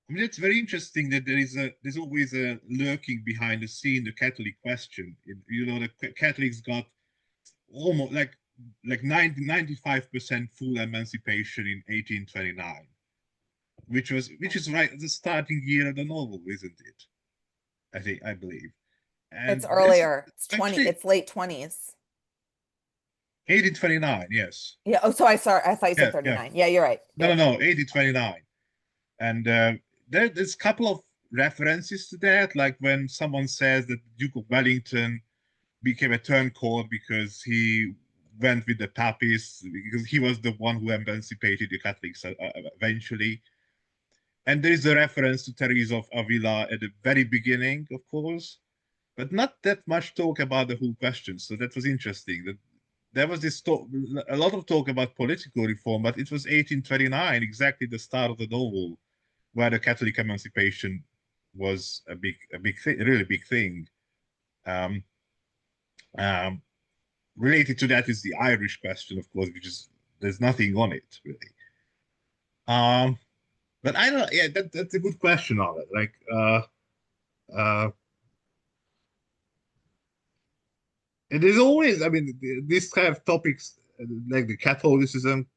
I mean, it's very interesting that there's always a lurking behind the scene, the Catholic question. The Catholics got almost like 95% full emancipation in 1829, which is right at the starting year of the novel, isn't it? I believe. And it's earlier. It's late 20s. 1829, yes. Yeah. Oh, so I thought you said 39. Yeah, you're right. No, 1829. And there's a couple of references to that, like when someone says that Duke of Wellington became a turncoat because he went with the Papists, because he was the one who emancipated the Catholics eventually. And there is a reference to Teresa of Avila at the very beginning, of course, but not that much talk about the whole question. So that was interesting. That there was a lot of talk about political reform, but it was 1829, exactly the start of the novel, where the Catholic emancipation was a big thing, a really big thing. Related to that is the Irish question, of course, which is, there's nothing on it really. But I don't know. Yeah, that's a good question on it. Like, it is always. I mean, these kind of topics, like the Catholicism,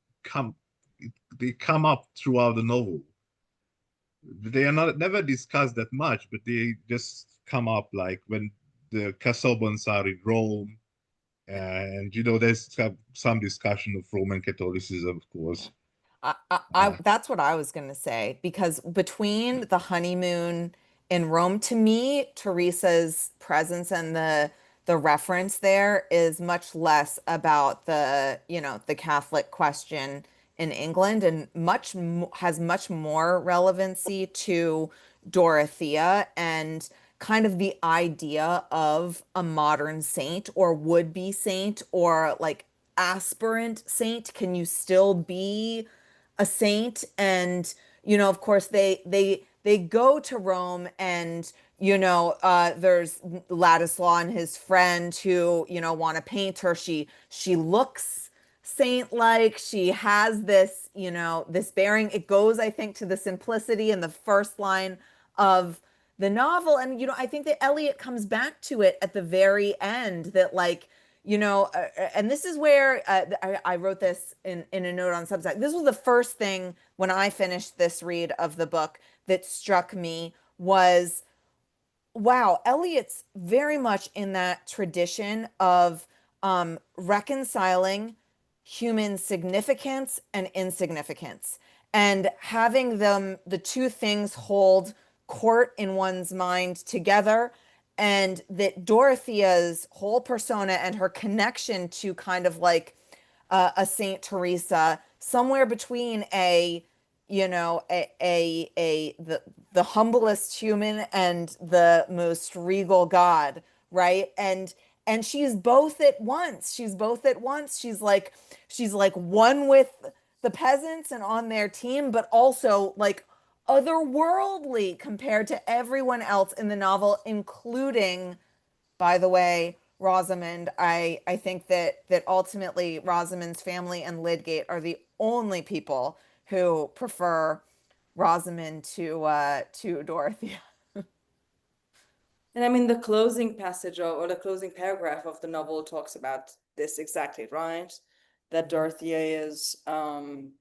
they come up throughout the novel. They are never discussed that much, but they just come up, like when the Casaubons are in Rome, and there's some discussion of Roman Catholicism, of course. That's what I was going to say, because between the honeymoon in Rome, to me, Teresa's presence and the reference there is much less about the Catholic question in England, and has much more relevancy to Dorothea and kind of the idea of a modern saint or would-be saint or, like, aspirant saint. Can you still be a saint? And of course they go to Rome, and there's Ladislaw and his friend who want to paint her. She looks saint-like. She has this this bearing. It goes, I think, to the simplicity in the first line of the novel. And, you know, I think that Eliot comes back to it at the very end, that like, you know, and this is where I wrote this in a note on Substack. This was the first thing when I finished this read of the book that struck me was, wow, Eliot's very much in that tradition of reconciling human significance and insignificance, and having the two things hold court in one's mind together. And that Dorothea's whole persona and her connection to kind of like a Saint Teresa, somewhere between you know, the humblest human and the most regal god, right? And she's both at once. She's both at once. She's like one with the peasants and on their team, but also like otherworldly compared to everyone else in the novel, including, by the way, Rosamond. I think that ultimately Rosamond's family and Lydgate are the only people who prefer Rosamond to Dorothea. And I mean, the closing passage or the closing paragraph of the novel talks about this exactly, right? That Dorothea is one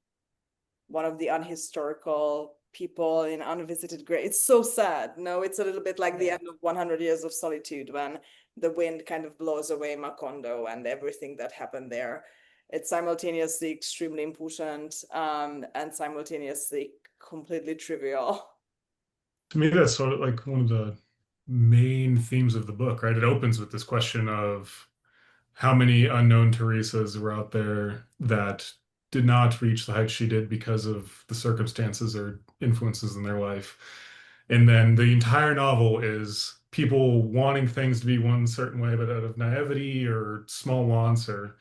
of the unhistorical people in unvisited grave. It's so sad. No, it's a little bit like the end of 100 Years of Solitude, when the wind kind of blows away Macondo and everything that happened there. It's simultaneously extremely important and simultaneously completely trivial. To me, that's sort of like one of the main themes of the book, right? It opens with this question of how many unknown Teresas were out there that did not reach the height she did because of the circumstances or influences in their life. And then the entire novel is people wanting things to be one certain way, but out of naivety or small wants or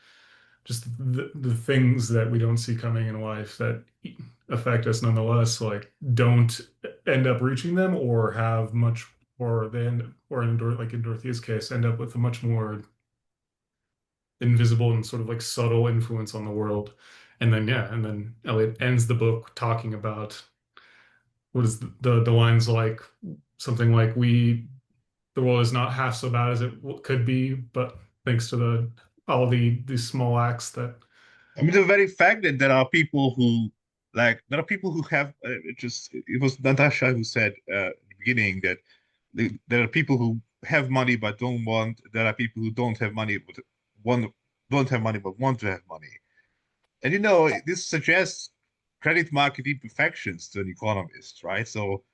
just the things that we don't see coming in life that affect us nonetheless, like don't end up reaching them or have much, or they end, or in like in Dorothea's case, end up with a much more invisible and sort of like subtle influence on the world. And then and then Eliot ends the book talking about what is the lines like something like the world is not half so bad as it could be, but thanks to all these small acts that. I mean, the very fact that there are people who have it was Natasha who said at the beginning that there are people who have money but don't want. There are people who don't have money but don't have money but want to have money. And you know, this suggests credit market imperfections to an economist, right? So,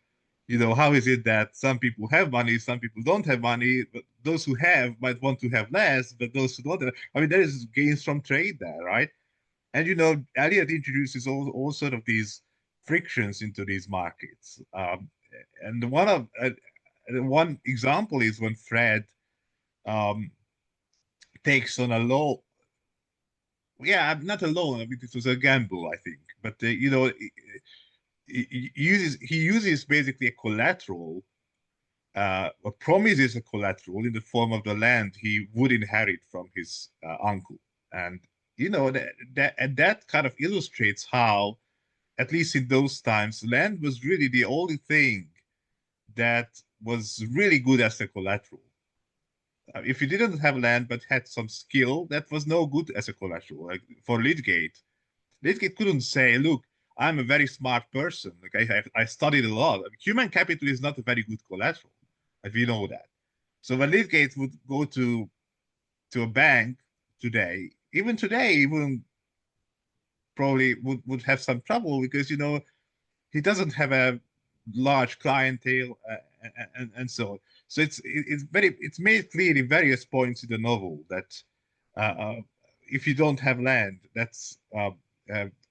you know, how is it that some people have money, some people don't have money, but those who have might want to have less, but those who don't have, I mean, there is gains from trade there, right? And you know, Eliot introduces all sort of these frictions into these markets. And one example is when Fred um, takes on a loan. Yeah, not a loan. I mean, it was a gamble, I think. But you know, he uses basically a collateral, or promises a collateral in the form of the land he would inherit from his uncle. And you know, that kind of illustrates how, at least in those times, land was really the only thing that was really good as a collateral. If you didn't have land but had some skill, that was no good as a collateral. Like for Lydgate couldn't say, "Look, I'm a very smart person. Like I studied a lot." Human capital is not a very good collateral, and we know that. So when Lydgate would go to a bank today, even today, he wouldn't probably would have some trouble because you know he doesn't have a large clientele and so on. So it's made clear in various points in the novel that if you don't have land, that's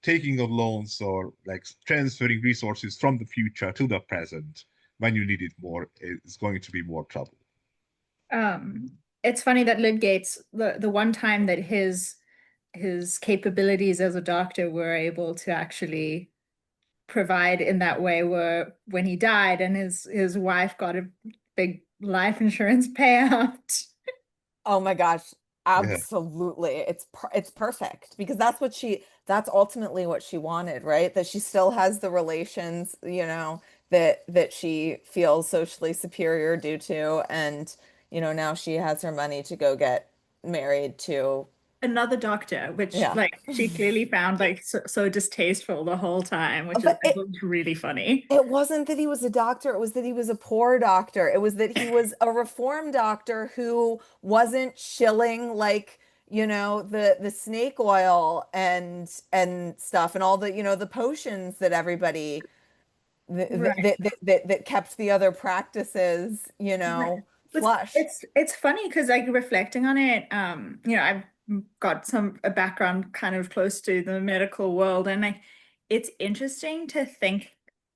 taking on loans or like transferring resources from the future to the present when you need it more is going to be more trouble. It's funny that Lydgate's the one time that his capabilities as a doctor were able to actually provide in that way were when he died and his wife got a big life insurance payout. Oh my gosh, Yeah. absolutely. It's perfect because that's ultimately what she wanted, right? That she still has the relations, you know, that she feels socially superior due to, and now she has her money to go get married to. Another doctor, which Yeah. like she clearly found like so distasteful the whole time, which But I thought was really funny. it wasn't that he was a doctor, it was that he was a poor doctor. It was that he was a reform doctor who wasn't shilling like, the snake oil and stuff and all the, the potions that everybody Right. that kept the other practices, Right. flush. It's funny because like reflecting on it, I've got a background kind of close to the medical world, and like it's interesting to think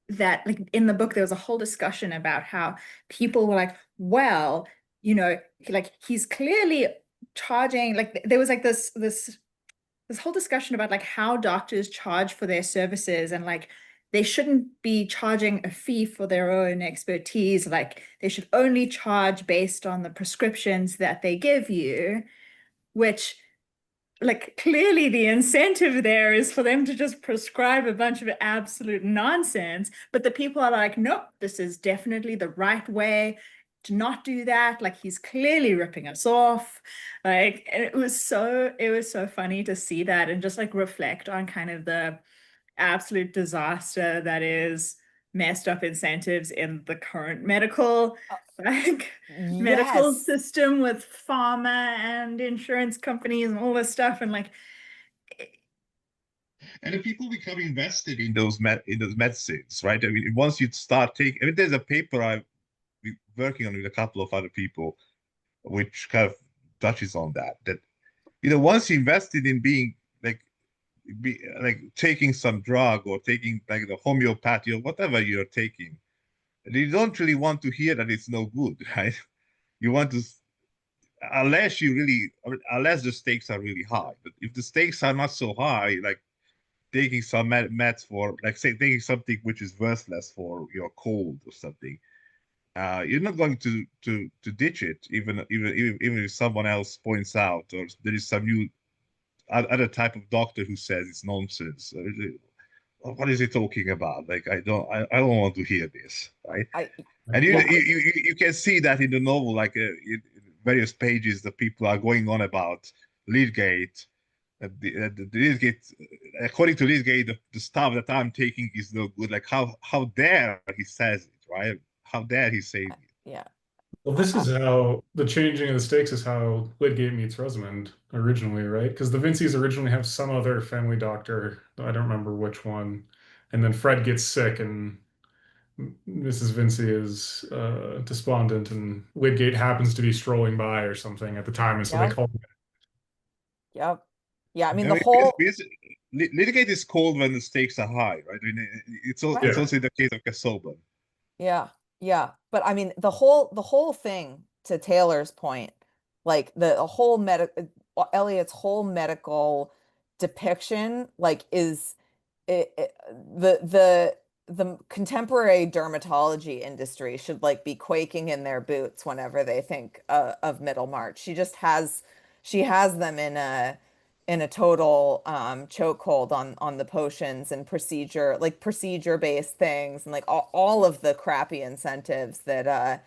that like in the book there was a whole discussion about how people were like, well, like he's clearly charging, like there was like this whole discussion about like how doctors charge for their services, and like they shouldn't be charging a fee for their own expertise. Like they should only charge based on the prescriptions that they give you, which like clearly the incentive there is for them to just prescribe a bunch of absolute nonsense. But the people are like, nope, this is definitely the right way to not do that. Like he's clearly ripping us off. Like, and it was so funny to see that and just like reflect on kind of the absolute disaster that is messed up incentives in the current medical like medical Yes. system with pharma and insurance companies and all this stuff, and like And the people become invested in those medicines, right? I mean, once you start taking, I mean, there's a paper I've been working on with a couple of other people, which kind of touches on that. That once you invested in being like taking some drug or taking like the homeopathy or whatever you're taking, you don't really want to hear that it's no good, right? You want to, unless the stakes are really high. But if the stakes are not so high, like taking some meds for, like say, taking something which is worthless for your cold or something, you're not going to ditch it, even if someone else points out or there is some new other type of doctor who says it's nonsense. What is he talking about? Like I don't want to hear this, right? I And yeah. you can see that in the novel, like in various pages, the people are going on about Leadgate. The Leadgate, according to Leadgate, the stuff that I'm taking is no good. Like how dare he says it, right? How dare he say it? Yeah. Well, this is how the changing of the stakes is how Lydgate meets Rosamund originally, right? Because the Vinceys originally have some other family doctor, I don't remember which one, and then Fred gets sick and Mrs. Vincey is despondent, and Lydgate happens to be strolling by or something at the time, and so they Yep. call him. Yep. Yeah. I mean, I the mean, whole, Litigate is called when the stakes are high, right? I mean, it's right. it's also the case of Casoba. Yeah. Yeah. But I mean, the whole thing, to Taylor's point, like the whole Eliot's whole medical depiction, like is the contemporary dermatology industry should like be quaking in their boots whenever they think of Middlemarch. She has them in a total chokehold on the potions and procedure based things, and like all of the crappy incentives that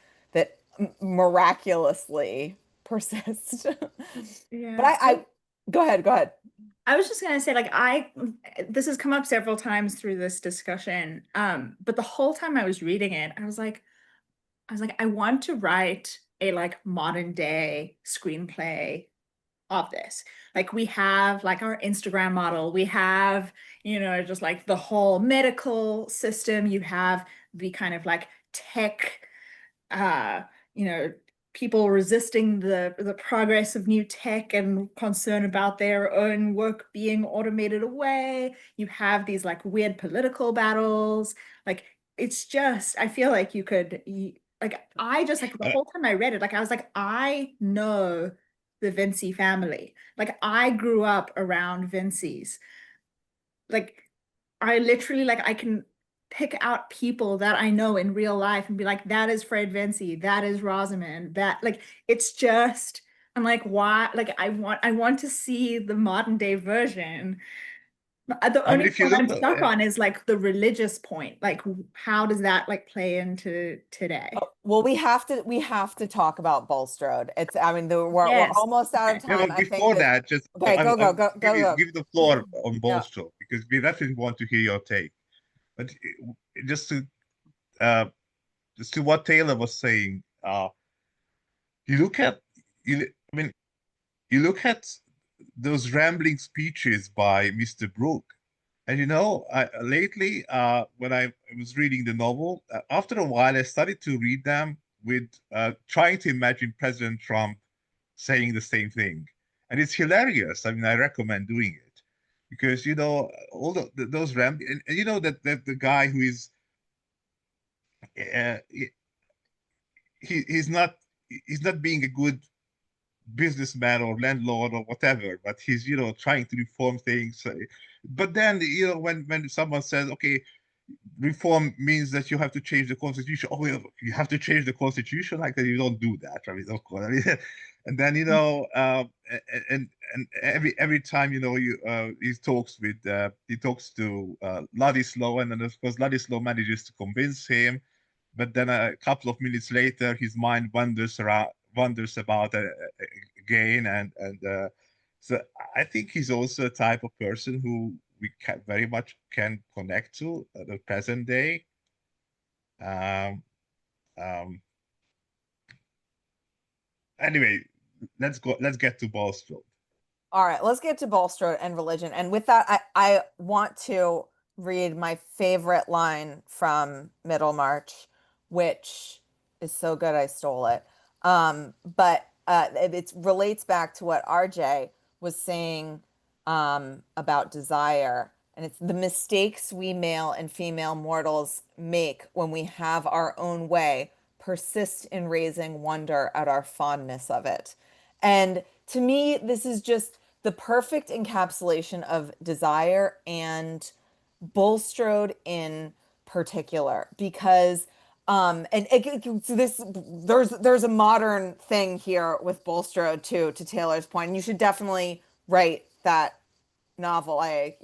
miraculously persist. yeah. But I go ahead. I was just gonna say, like, this has come up several times through this discussion. But the whole time I was reading it, I was like, I want to write a like modern day screenplay of this. Like we have like our Instagram model, we have, just like the whole medical system, you have the kind of like tech uh, you know, people resisting the progress of new tech and concern about their own work being automated away. You have these like weird political battles. Like it's just, I feel like like I just like the Uh, whole time I read it, like I was like, I know the Vinci family. Like I grew up around Vinci's. Like I literally like I can pick out people that I know in real life and be like, that is Fred Vinci, that is Rosamund, that like it's just I'm like, why? Like I want to see the modern day version. The I mean, only if you point I'm look, stuck on is like the religious point. Like, how does that like play into today? Well, we have to talk about Bulstrode. I mean, we're Yes. almost out of Okay. yeah, time. but I think before that that, just okay, go, go, I'll go, go, go. give you the floor on Yeah. Bolstrow because we definitely want to hear your take. But just to uh, just to what Taylor was saying, you look at I mean, you look at those rambling speeches by Mr. Brooke, and lately, when I was reading the novel, after a while, I started to read them with trying to imagine President Trump saying the same thing, and it's hilarious. I mean, I recommend doing it because all those rambling, and that the guy who is uh, he's not being a good businessman or landlord or whatever, but he's trying to reform things. But then when someone says, okay, reform means that you have to change the constitution. Oh, you have to change the constitution like that. You don't do that. I mean, of course. I mean, and then and every time he talks to Ladislaw, and then of course Ladislaw manages to convince him, but then a couple of minutes later, his mind wanders about again, and so I think he's also a type of person who we very much can connect to the present day. Um, um, anyway, Let's get to Ballstroke. All right, let's get to Bulstrode and religion. And with that, I want to read my favorite line from Middlemarch, which is so good I stole it. But it relates back to what RJ was saying about desire. And it's the mistakes we male and female mortals make when we have our own way persist in raising wonder at our fondness of it. And to me, this is just the perfect encapsulation of desire and Bulstrode in particular, because so there's a modern thing here with Bulstrode too, to Taylor's point. And you should definitely write that novel. I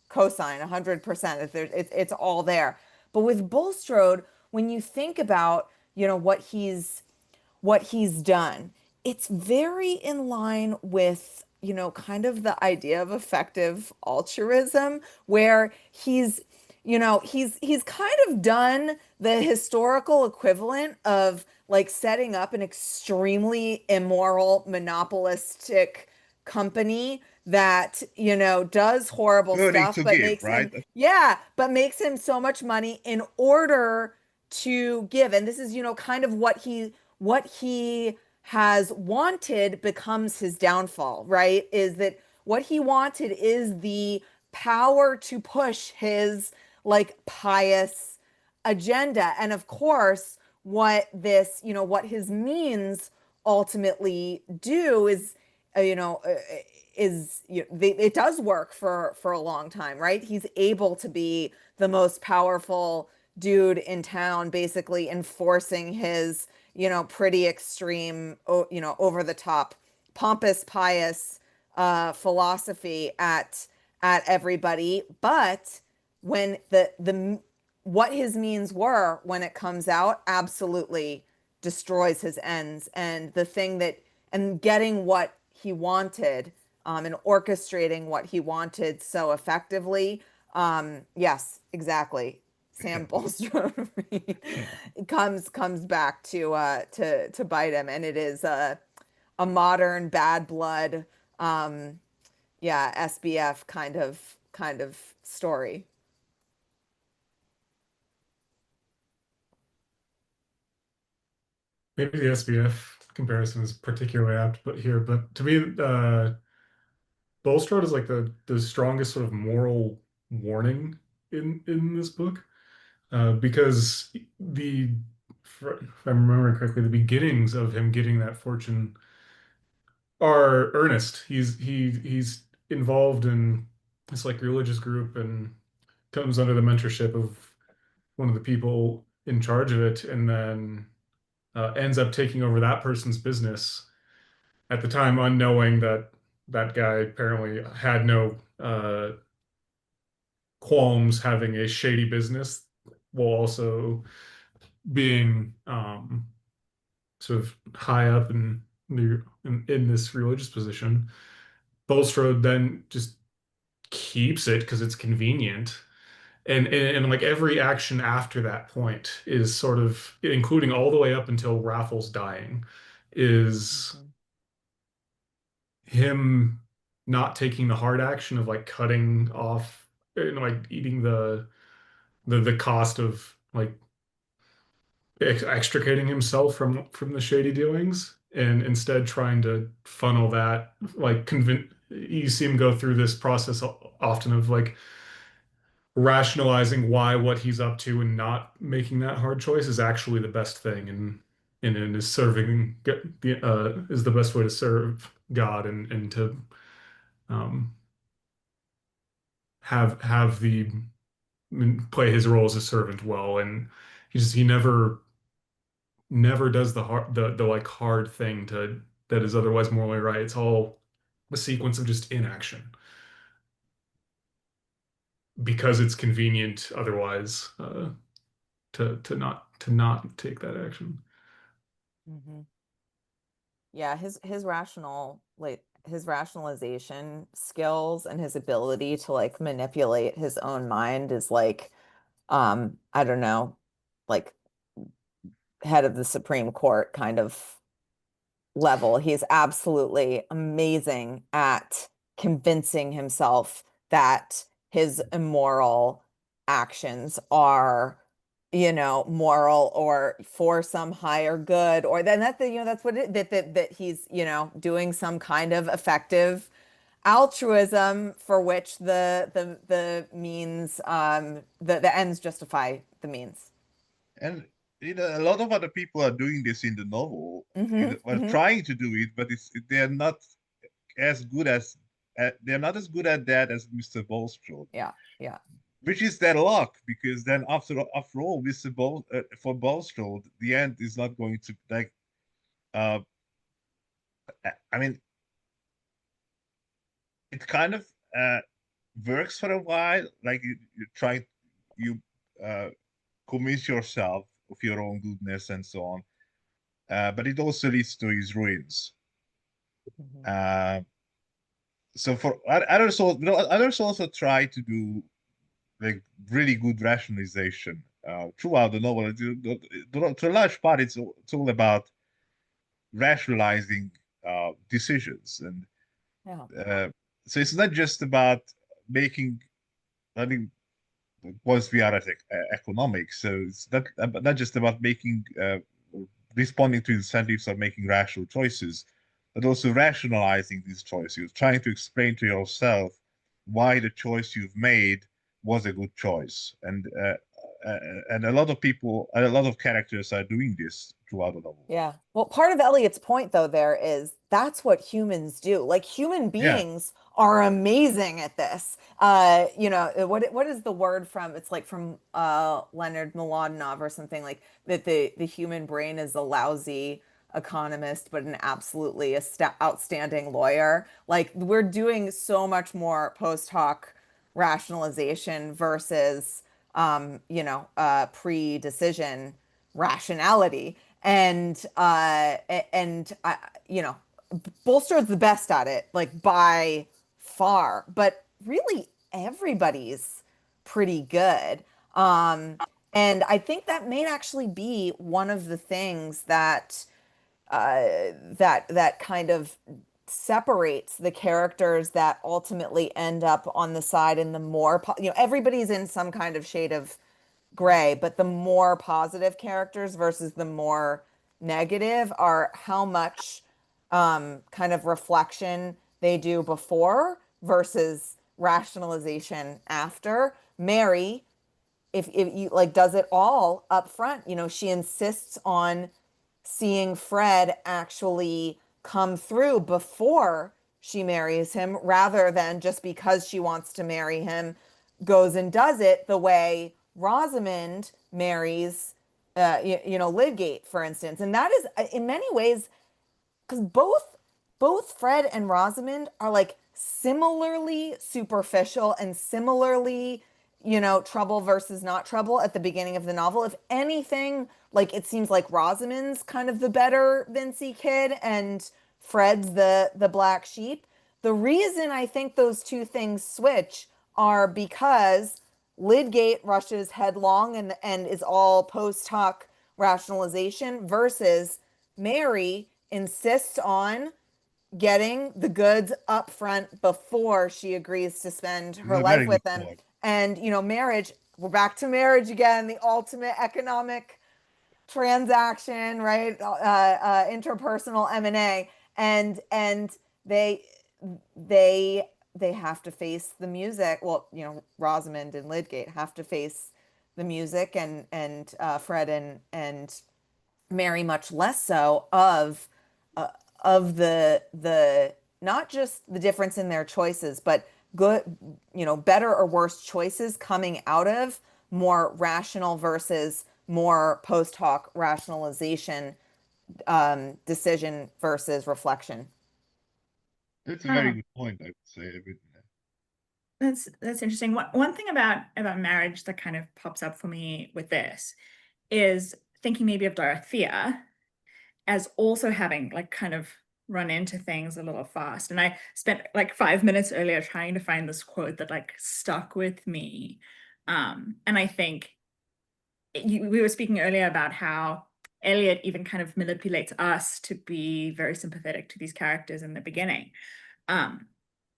co-sign 100%. It's all there. But with Bulstrode, when you think about what he's done, it's very in line with kind of the idea of effective altruism, where he's kind of done the historical equivalent of like setting up an extremely immoral monopolistic company that does horrible Learning stuff to but give, makes right? him so much money in order to give. And this is kind of what he has wanted becomes his downfall, right? Is that what he wanted is the power to push his like pious agenda. And of course, what his means ultimately do is, it does work for a long time, right? He's able to be the most powerful dude in town, basically enforcing his, pretty extreme, over the top, pompous, pious philosophy at everybody. But when the what his means were when it comes out absolutely destroys his ends, and getting what he wanted, and orchestrating what he wanted so effectively. Yes, exactly. Sam Bolstrom comes back to bite him, and it is a modern bad blood, SBF kind of story. Maybe the SBF comparison is particularly apt, but to me, Bulstrode is like the strongest sort of moral warning in this book, because if I remember correctly, the beginnings of him getting that fortune are earnest. He's involved in this like religious group and comes under the mentorship of one of the people in charge of it, and then ends up taking over that person's business at the time, unknowing that that guy apparently had no qualms having a shady business while also being sort of high up in this religious position. Bulstrode then just keeps it because it's convenient. And like every action after that point is sort of, including all the way up until Raffles dying, is him not taking the hard action of like cutting off, like eating the cost of like extricating himself from the shady dealings, and instead trying to funnel that, like convince. You see him go through this process often of like rationalizing why what he's up to and not making that hard choice is actually the best thing, and is serving is the best way to serve God, and to um have the play his role as a servant well. And he never does the like hard thing to that is otherwise morally right. It's all a sequence of just inaction because it's convenient otherwise, to not take that action. Yeah, his rationalization skills and his ability to like manipulate his own mind is like, I don't know, like head of the Supreme Court kind of level. He's absolutely amazing at convincing himself that his immoral actions are, moral or for some higher good, or then that's what that he's, doing some kind of effective altruism for which the means, the ends justify the means. And a lot of other people are doing this in the novel, trying to do it, but they're not as good as they're not as good at that as Mr. Bulstrode. Yeah, yeah. Which is their luck, because then after all, for Bulstrode, the end is not going to like. I mean, it kind of works for a while. Like you convince yourself of your own goodness and so on, but it also leads to his ruins. So for others also try to do like really good rationalization throughout the novel. To a large part, it's all about rationalizing decisions, and so it's not just about making. I mean, once we are at economics, so it's not just about making responding to incentives or making rational choices, but also rationalizing these choices, trying to explain to yourself why the choice you've made was a good choice. And a lot of characters are doing this throughout the novel. Yeah. Well, part of Eliot's point, though, there is that's what humans do. Like human beings are amazing at this. What is the word from? It's like from Leonard Mlodinov or something, like that the human brain is a lousy economist, but an absolutely outstanding lawyer. Like we're doing so much more post hoc rationalization versus pre-decision rationality. And Bulstrode's the best at it, like by far, but really everybody's pretty good. And I think that may actually be one of the things that that kind of separates the characters that ultimately end up on the side in the more, everybody's in some kind of shade of gray, but the more positive characters versus the more negative are how much kind of reflection they do before versus rationalization after. Mary, if you like, does it all up front. She insists on seeing Fred actually come through before she marries him, rather than just because she wants to marry him, goes and does it the way Rosamond marries, Lydgate, for instance. And that is in many ways because both Fred and Rosamond are like similarly superficial and similarly, you know, trouble versus not trouble at the beginning of the novel. If anything, like it seems like Rosamund's kind of the better Vincy kid and Fred's the black sheep. The reason I think those two things switch are because Lydgate rushes headlong and is all post hoc rationalization versus Mary insists on getting the goods up front before she agrees to spend her A life very with good them. point. And, you know, marriage, we're back to marriage again, the ultimate economic transaction, right? Interpersonal M&A. And they they have to face the music. Well, you know, Rosamund and Lydgate have to face the music and Fred and Mary much less so uh, of the not just the difference in their choices, but good, you know, better or worse choices coming out of more rational versus more post hoc rationalization, decision versus reflection. That's a very good point, I would say. I mean, That's interesting. One thing about marriage that kind of pops up for me with this is thinking maybe of Dorothea as also having like kind of run into things a little fast. And I spent like 5 minutes earlier trying to find this quote that like stuck with me. And I think we were speaking earlier about how Eliot even kind of manipulates us to be very sympathetic to these characters in the beginning. And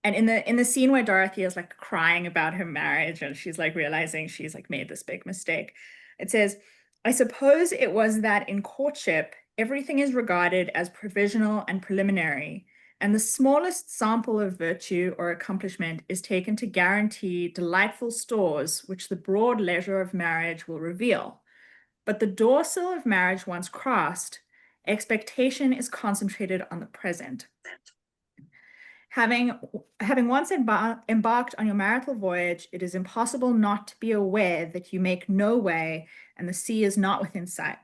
in the scene where Dorothy is like crying about her marriage and she's like realizing she's like made this big mistake, it says, "I suppose it was that in courtship, everything is regarded as provisional and preliminary, and the smallest sample of virtue or accomplishment is taken to guarantee delightful stores which the broad leisure of marriage will reveal. But the doorsill of marriage once crossed, expectation is concentrated on the present. Having once embarked on your marital voyage, it is impossible not to be aware that you make no way and the sea is not within sight,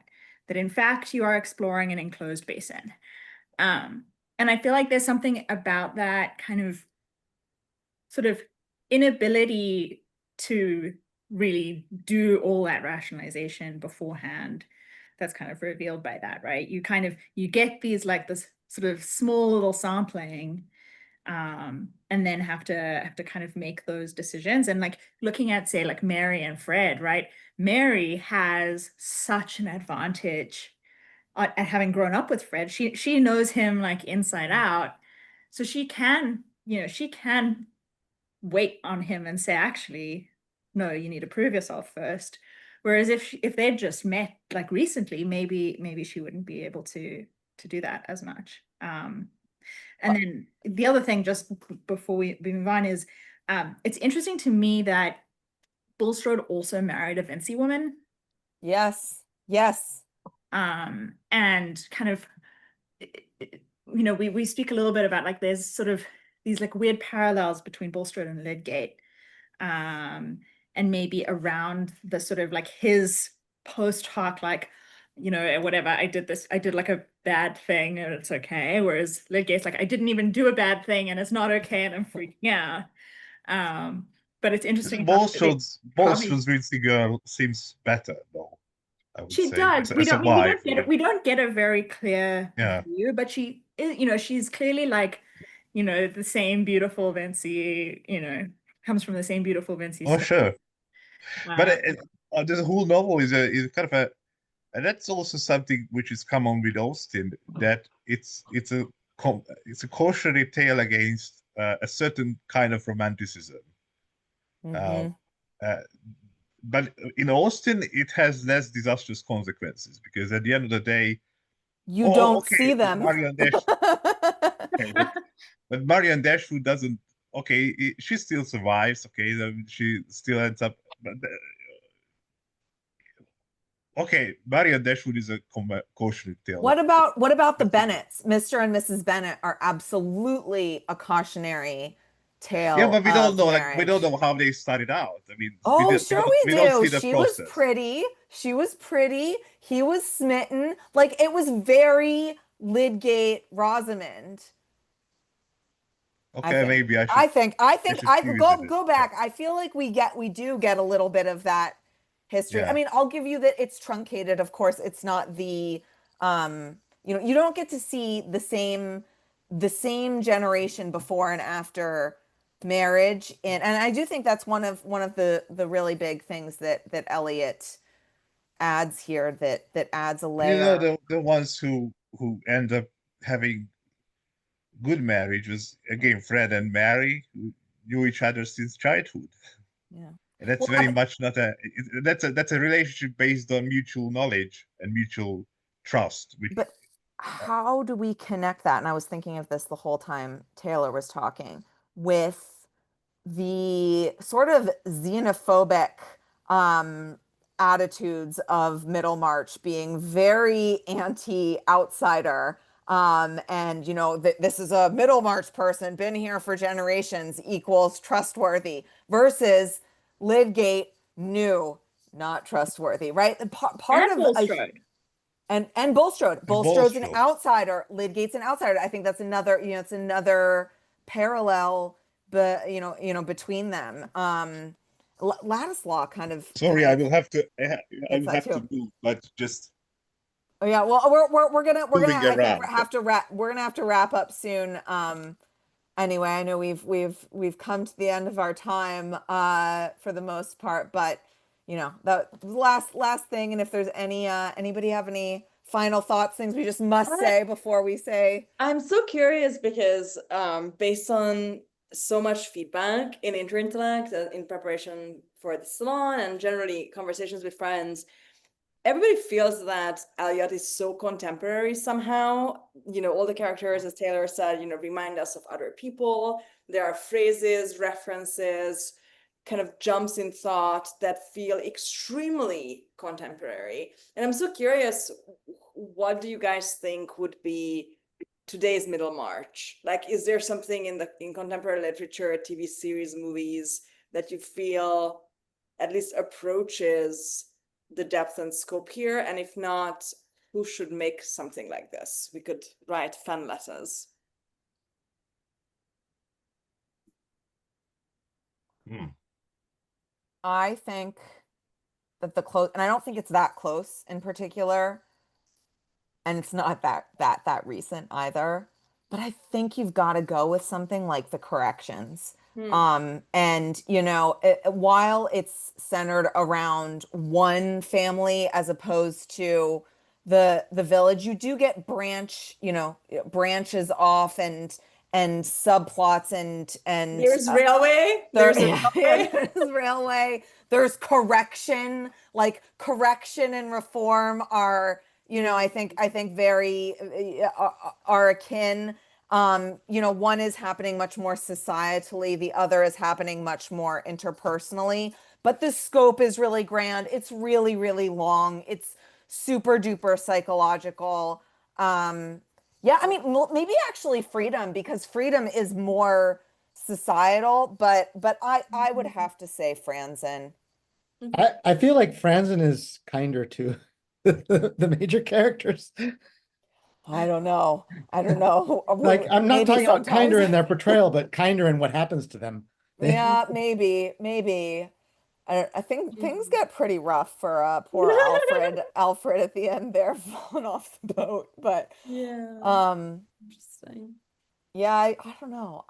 that in fact you are exploring an enclosed basin." And I feel like there's something about that kind of sort of inability to really do all that rationalization beforehand that's kind of revealed by that, right? You get these like this sort of small little sampling, and then have to kind of make those decisions. And like looking at, say, like Mary and Fred, right? Mary has such an advantage at having grown up with Fred. She knows him like inside out, so she can, you know, she can wait on him and say, actually, no, you need to prove yourself first. Whereas if they'd just met like recently, maybe she wouldn't be able to do that as much. And then the other thing, just before we move on, is it's interesting to me that Bulstrode also married a Vincy woman. Yes. Yes. And kind of, you know, we speak a little bit about like there's sort of these like weird parallels between Bulstrode and Lydgate, and maybe around the sort of like his post hoc, like, you know, whatever, I did like a bad thing and it's okay. Whereas Lydgate's like, I didn't even do a bad thing and it's not okay and I'm freaking out. But it's interesting. Bulstrode's Ritzy girl seems better, though, I would She say. does. As a wife. We don't get a very clear Yeah. view, but she is, you know, she's clearly like, you know, the same beautiful Vincy, you know, comes from the same beautiful Vincy Oh, story. sure. But this whole novel is kind of a, and that's also something which is common with Austen, that it's a cautionary tale against a certain kind of romanticism. Mm-hmm. But in Austen, it has less disastrous consequences because at the end of the day, You don't see okay, them. Marianne Dashwood, okay, but Marianne Dashwood doesn't. Okay, she still survives. Okay, she still ends up. But, okay, Marianne Dashwood is a cautionary tale. What about the Bennets? Mr. and Mrs. Bennet are absolutely a cautionary tale. Yeah, but we don't know. Marriage. Like we don't know how they started out. I mean, oh, sure we do. don't see the She process. was pretty. She was pretty. He was smitten. Like it was very Lydgate Rosamund. Okay, maybe I should revisit it. go back. I feel like we do get a little bit of that history. Yeah. I mean, I'll give you that it's truncated. Of course, it's not the you don't get to see the same generation before and after marriage, and I do think that's one of the really big things that Eliot adds here, that adds a layer. The ones who end up having good marriages, again, Fred and Mary, who knew each other since childhood. Yeah. And that's Well, very much not that's a relationship based on mutual knowledge and mutual trust. But how do we connect that? And I was thinking of this the whole time Taylor was talking, with the sort of xenophobic attitudes of Middlemarch being very anti-outsider. And this is a Middlemarch person, been here for generations, equals trustworthy, versus Lydgate, new, not trustworthy, right? Part And of Bulstrode. and Bulstrode's an Bulstrode. outsider. Lydgate's an outsider. I think that's another, it's another parallel, but between them. Ladislaw kind of. Sorry, I will have to Gets that too. move, but just Oh yeah, well we're gonna moving I think around. we're gonna have to wrap up soon. Anyway, I know we've come to the end of our time for the most part, but that last thing, and if there's anybody have any final thoughts, things we just must say before we say. I'm so curious because based on so much feedback in Interintellect in preparation for the Salon and generally conversations with friends, everybody feels that Eliot is so contemporary somehow. All the characters, as Taylor said, remind us of other people. There are phrases, references, kind of jumps in thought that feel extremely contemporary. And I'm so curious, what do you guys think would be today's Middlemarch? Like, is there something in contemporary literature, TV series, movies that you feel at least approaches the depth and scope here? And if not, who should make something like this? We could write fan letters. I think that the close, and I don't think it's that close in particular, and it's not that recent either, but I think you've got to go with something like The Corrections. And while it's centered around one family as opposed to the village, you do get branches off and subplots and There's railway. There's a railway. there's railway. There's correction. Like correction and reform are, I think very are akin. One is happening much more societally, the other is happening much more interpersonally, but the scope is really grand. It's really, really long. It's super duper psychological. Yeah, I mean, maybe actually Freedom, because Freedom is more societal, but I would have to say Franzen. I feel like Franzen is kinder to the major characters. I don't know. Like, I'm not Maybe talking about kinder sometimes. in their portrayal, but kinder in what happens to them. Yeah, maybe. I think things get pretty rough for poor Alfred at the end there, falling off the boat. But Yeah. Interesting. yeah, I don't know.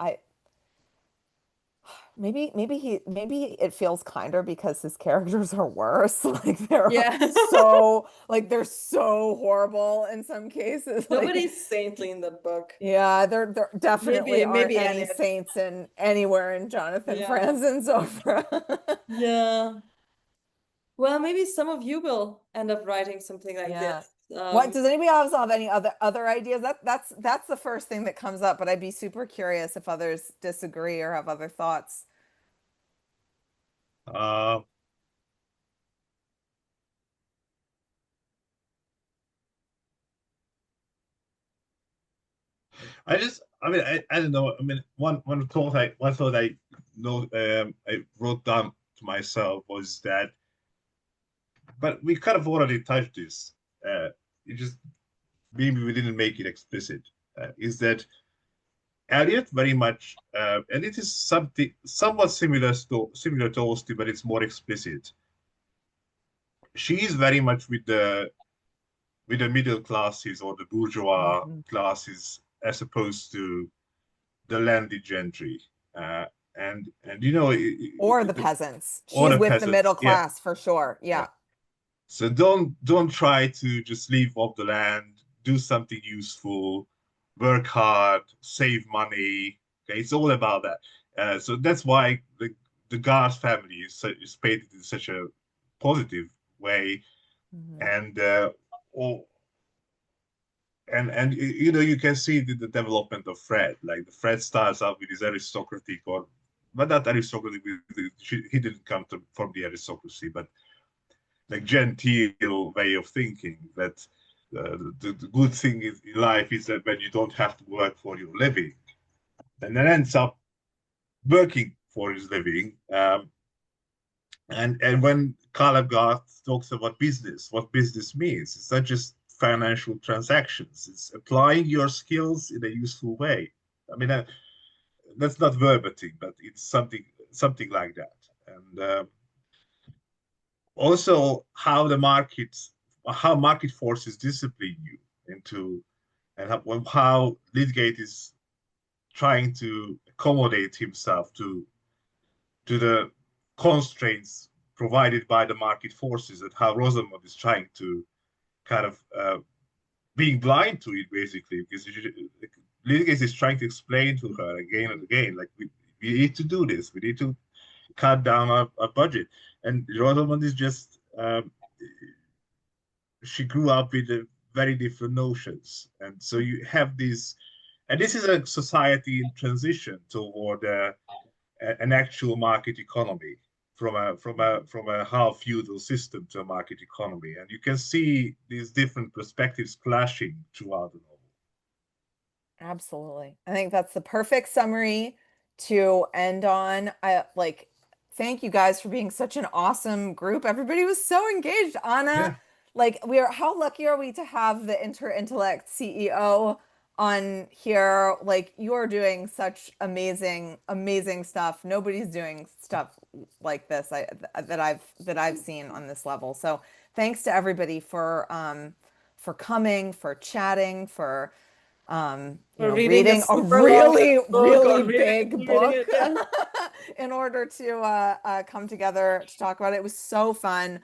Maybe it feels kinder because his characters are worse. Like they're they're so horrible in some cases. Nobody's saintly in the book. Yeah, there definitely aren't maybe any Eliot. saints anywhere in Jonathan Franzen's opera. Yeah. Well, maybe some of you will end up writing something like this. What does anybody else have any other ideas? That's the first thing that comes up, but I'd be super curious if others disagree or have other thoughts. I don't know. I mean, one thought I know I wrote down to myself was that, but we kind of already touched this. It just maybe we didn't make it explicit. Is that Eliot very much, and it is something somewhat similar to Austen, but it's more explicit. She is very much with the middle classes or the bourgeois classes, as opposed to the landed gentry, and you know, Or the peasants. or She's the with the peasants. middle Yeah. class for sure. Yeah. So don't try to just live off the land. Do something useful, work hard, save money. Okay, it's all about that. So that's why the Garth family is painted in such a positive way, and all and you know, you can see the development of Fred. Like the Fred starts out with his aristocratic, or but not aristocratic. He didn't come from the aristocracy, but like genteel way of thinking. That the good thing in life is that when you don't have to work for your living, and then ends up working for his living. And when Caleb Garth talks about business, what business means, it's not just financial transactions. It's applying your skills in a useful way. I mean, that's not verbatim, but it's something like that. And also how market forces discipline you into, and how Lydgate is trying to accommodate himself to the constraints provided by the market forces, and how Rosamond is trying to kind of being blind to it, basically, because Lydgate is trying to explain to her again and again, like, we need to do this, we need to cut down our budget. And Rosamond is just, she grew up with very different notions. And so you have these, and this is a society in transition toward an actual market economy, from a half feudal system to a market economy, and you can see these different perspectives clashing throughout the novel. Absolutely. I think that's the perfect summary to end on. Thank you guys for being such an awesome group. Everybody was so engaged. Anna, how lucky are we to have the Interintellect CEO on here? Like, you're doing such amazing stuff. Nobody's doing stuff like this that I've seen on this level. So thanks to everybody for coming, for chatting, for reading a really big book in order to come together to talk about it. It was so fun.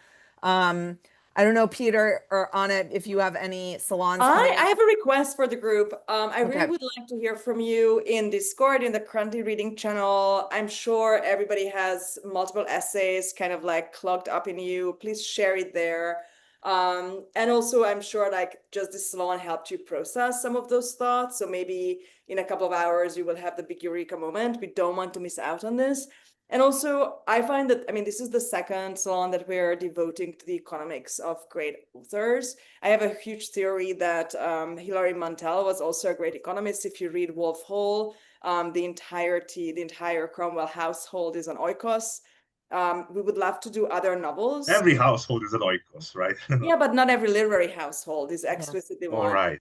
I don't know, Peter or Anna, if you have any salons. I have a request for the group. I really would like to hear from you in Discord, in the Currently Reading channel. I'm sure everybody has multiple essays kind of like clogged up in you. Please share it there. And also, I'm sure like just this salon helped you process some of those thoughts. So maybe in a couple of hours, you will have the big eureka moment. We don't want to miss out on this. And also, I find that, I mean, this is the second salon that we're devoting to the economics of great authors. I have a huge theory that Hilary Mantel was also a great economist. If you read Wolf Hall, the entire Cromwell household is an oikos. We would love to do other novels. Every household is an oikos, right? Yeah, but not every literary household is explicitly one. All right.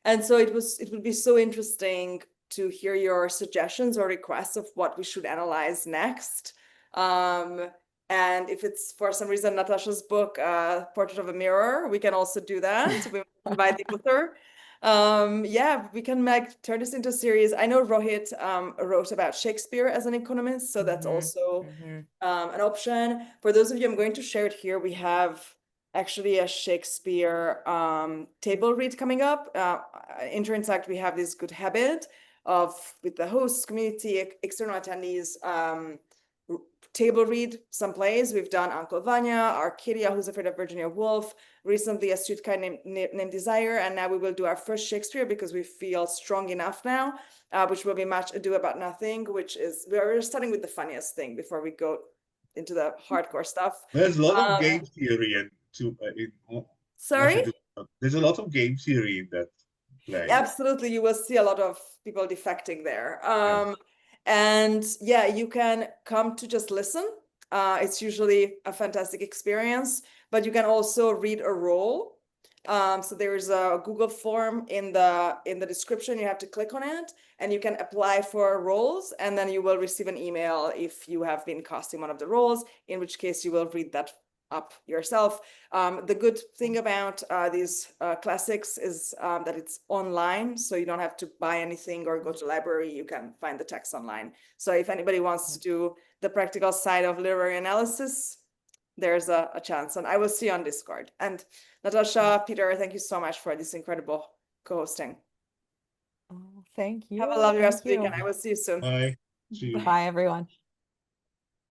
And so it would be so interesting to hear your suggestions or requests of what we should analyze next. And if it's for some reason Natasha's book, Portrait of a Mirror, we can also do that. We invite the author. Yeah, we can turn this into a series. I know Rohit wrote about Shakespeare as an economist, so that's also an option. For those of you, I'm going to share it here. We have actually a Shakespeare table read coming up. Interintellect, we have this good habit of, with the hosts, community, external attendees, table read some plays. We've done Uncle Vanya, Arcadia, Who's Afraid of Virginia Woolf, recently A Streetcar named Desire, and now we will do our first Shakespeare because we feel strong enough now, which will be Much Ado About Nothing, which is, we're starting with the funniest thing before we go into the hardcore stuff. There's a lot of game theory Sorry? There's a lot of game theory in that play. Absolutely, you will see a lot of people defecting there. And yeah, you can come to just listen. It's usually a fantastic experience, but you can also read a role. So there's a Google form in the description. You have to click on it, and you can apply for roles, and then you will receive an email if you have been casting one of the roles, in which case you will read that up yourself. The good thing about these classics is that it's online, so you don't have to buy anything or go to the library. You can find the text online. So if anybody wants to do the practical side of literary analysis, there's a chance. And I will see you on Discord. And Natasha, Peter, thank you so much for this incredible co-hosting. Oh, thank you. Have a lovely rest of the Thank week, and you. I will see you soon. Bye. See you. Bye, everyone.